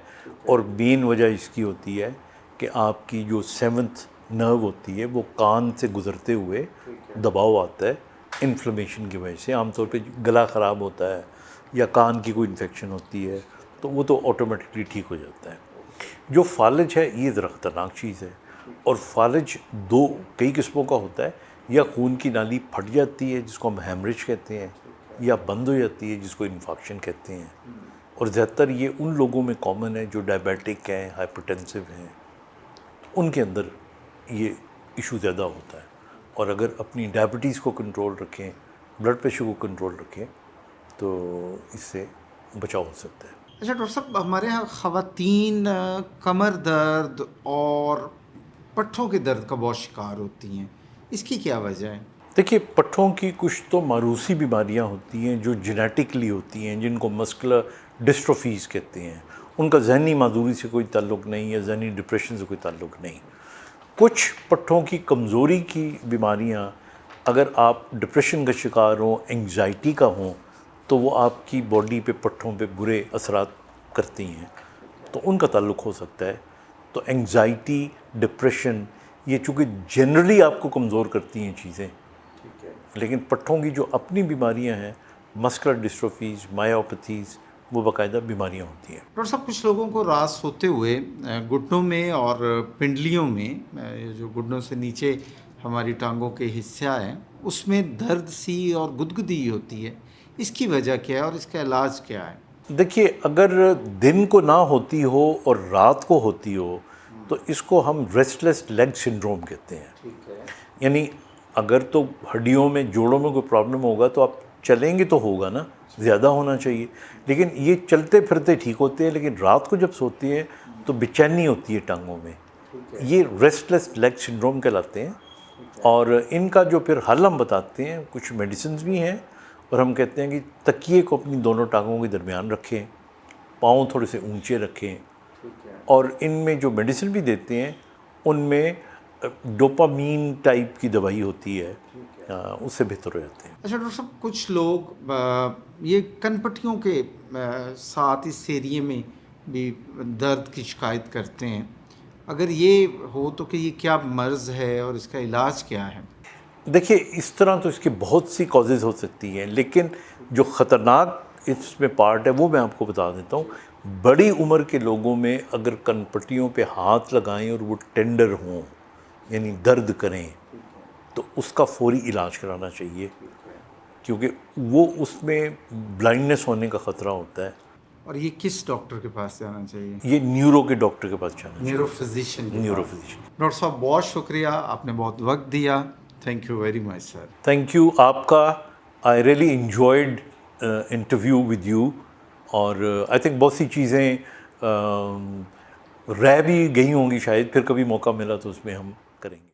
اور مین وجہ اس کی ہوتی ہے کہ آپ کی جو 7th نرو ہوتی ہے وہ کان سے گزرتے ہوئے دباؤ آتا ہے انفلیمیشن کی وجہ سے. عام طور پہ گلا خراب ہوتا ہے یا کان کی کوئی انفیکشن ہوتی ہے تو وہ تو آٹومیٹکلی ٹھیک ہو جاتا ہے. جو فالج ہے یہ ذرا خطرناک چیز ہے. اور فالج کئی قسموں کا ہوتا ہے. یا خون کی نالی پھٹ جاتی ہے جس کو ہم ہیمریج کہتے ہیں, یا بند ہو جاتی ہے جس کو انفارکشن کہتے ہیں. اور زیادہ تر یہ ان لوگوں میں کامن ہے جو ڈائبیٹک ہیں, ہائپرٹینسو ہیں, ان کے اندر یہ ایشو زیادہ ہوتا ہے. اور اگر اپنی ڈائبٹیز کو کنٹرول رکھیں, بلڈ پریشر کو کنٹرول رکھیں تو اس سے بچاؤ ہو سکتا ہے. اچھا ڈاکٹر صاحب ہمارے یہاں خواتین کمر درد اور پٹھوں کے درد کا بہت شکار ہوتی ہیں, اس کی کیا وجہ ہے؟ دیکھیے پٹھوں کی کچھ تو موروثی بیماریاں ہوتی ہیں جو جینیٹکلی ہوتی ہیں جن کو مسکولر ڈسٹروفیز کہتے ہیں. ان کا ذہنی معذوری سے کوئی تعلق نہیں یا ذہنی ڈپریشن سے کوئی تعلق نہیں. کچھ پٹھوں کی کمزوری کی بیماریاں اگر آپ ڈپریشن کا شکار ہوں, انگزائٹی کا ہوں, تو وہ آپ کی باڈی پہ پٹھوں پہ برے اثرات کرتی ہیں, تو ان کا تعلق ہو سکتا ہے. تو انگزائٹی, ڈپریشن یہ چونکہ جنرلی آپ کو کمزور کرتی ہیں چیزیں, لیکن پٹھوں کی جو اپنی بیماریاں ہیں مسکولر ڈسٹروفیز, مایوپیتھیز, وہ باقاعدہ بیماریاں ہوتی ہیں. ڈاکٹر صاحب کچھ لوگوں کو رات سوتے ہوئے گھٹنوں میں اور پنڈلیوں میں, جو گھٹنوں سے نیچے ہماری ٹانگوں کے حصہ ہیں اس میں درد سی اور گدگدی ہوتی ہے, اس کی وجہ کیا ہے اور اس کا علاج کیا ہے؟ دیکھیے اگر دن کو نہ ہوتی ہو اور رات کو ہوتی ہو تو اس کو ہم ریسٹلیس لیگ سنڈروم کہتے ہیں. یعنی اگر تو ہڈیوں میں جوڑوں میں کوئی پرابلم ہوگا تو آپ چلیں گے تو ہوگا نا, زیادہ ہونا چاہیے, لیکن یہ چلتے پھرتے ٹھیک ہوتے ہیں, لیکن رات کو جب سوتی ہیں تو بے چینی ہوتی ہے ٹانگوں میں. یہ ریسٹلیس لیگ سنڈروم کہلاتے ہیں. اور ان کا جو پھر حل ہم بتاتے ہیں, کچھ میڈیسنز بھی ہیں, اور ہم کہتے ہیں کہ تکیے کو اپنی دونوں ٹانگوں کے درمیان رکھیں, پاؤں تھوڑے سے اونچے رکھیں, اور ان میں جو میڈیسن بھی دیتے ہیں ان میں ڈوپامین ٹائپ کی دوائی ہوتی ہے, اس سے بہتر ہو جاتے ہیں. اچھا ڈاکٹر صاحب کچھ لوگ یہ کن پٹیوں کے ساتھ اس ایریے میں بھی درد کی شکایت کرتے ہیں, اگر یہ ہو تو کہ یہ کیا مرض ہے اور اس کا علاج کیا ہے؟ دیکھیے اس طرح تو اس کی بہت سی کازز ہو سکتی ہیں, لیکن جو خطرناک اس میں پارٹ ہے وہ میں آپ کو بتا دیتا ہوں. بڑی عمر کے لوگوں میں اگر کن پٹیوں پہ ہاتھ لگائیں اور وہ ٹینڈر ہوں یعنی درد کریں تو اس کا فوری علاج کرانا چاہیے, کیونکہ وہ اس میں بلائنڈنس ہونے کا خطرہ ہوتا ہے. اور یہ کس ڈاکٹر کے پاس جانا چاہیے؟ یہ نیورو کے ڈاکٹر کے پاس جانا چاہیے, نیورو فزیشین. ڈاکٹر صاحب بہت شکریہ, آپ نے بہت وقت دیا. Thank you very much sir. Thank you آپ کا. I really enjoyed interview with you, اور آئی تھنک بہت سی چیزیں رہ بھی گئی ہوں گی، شاید پھر کبھی موقع ملا تو اس میں ہم کریں گے.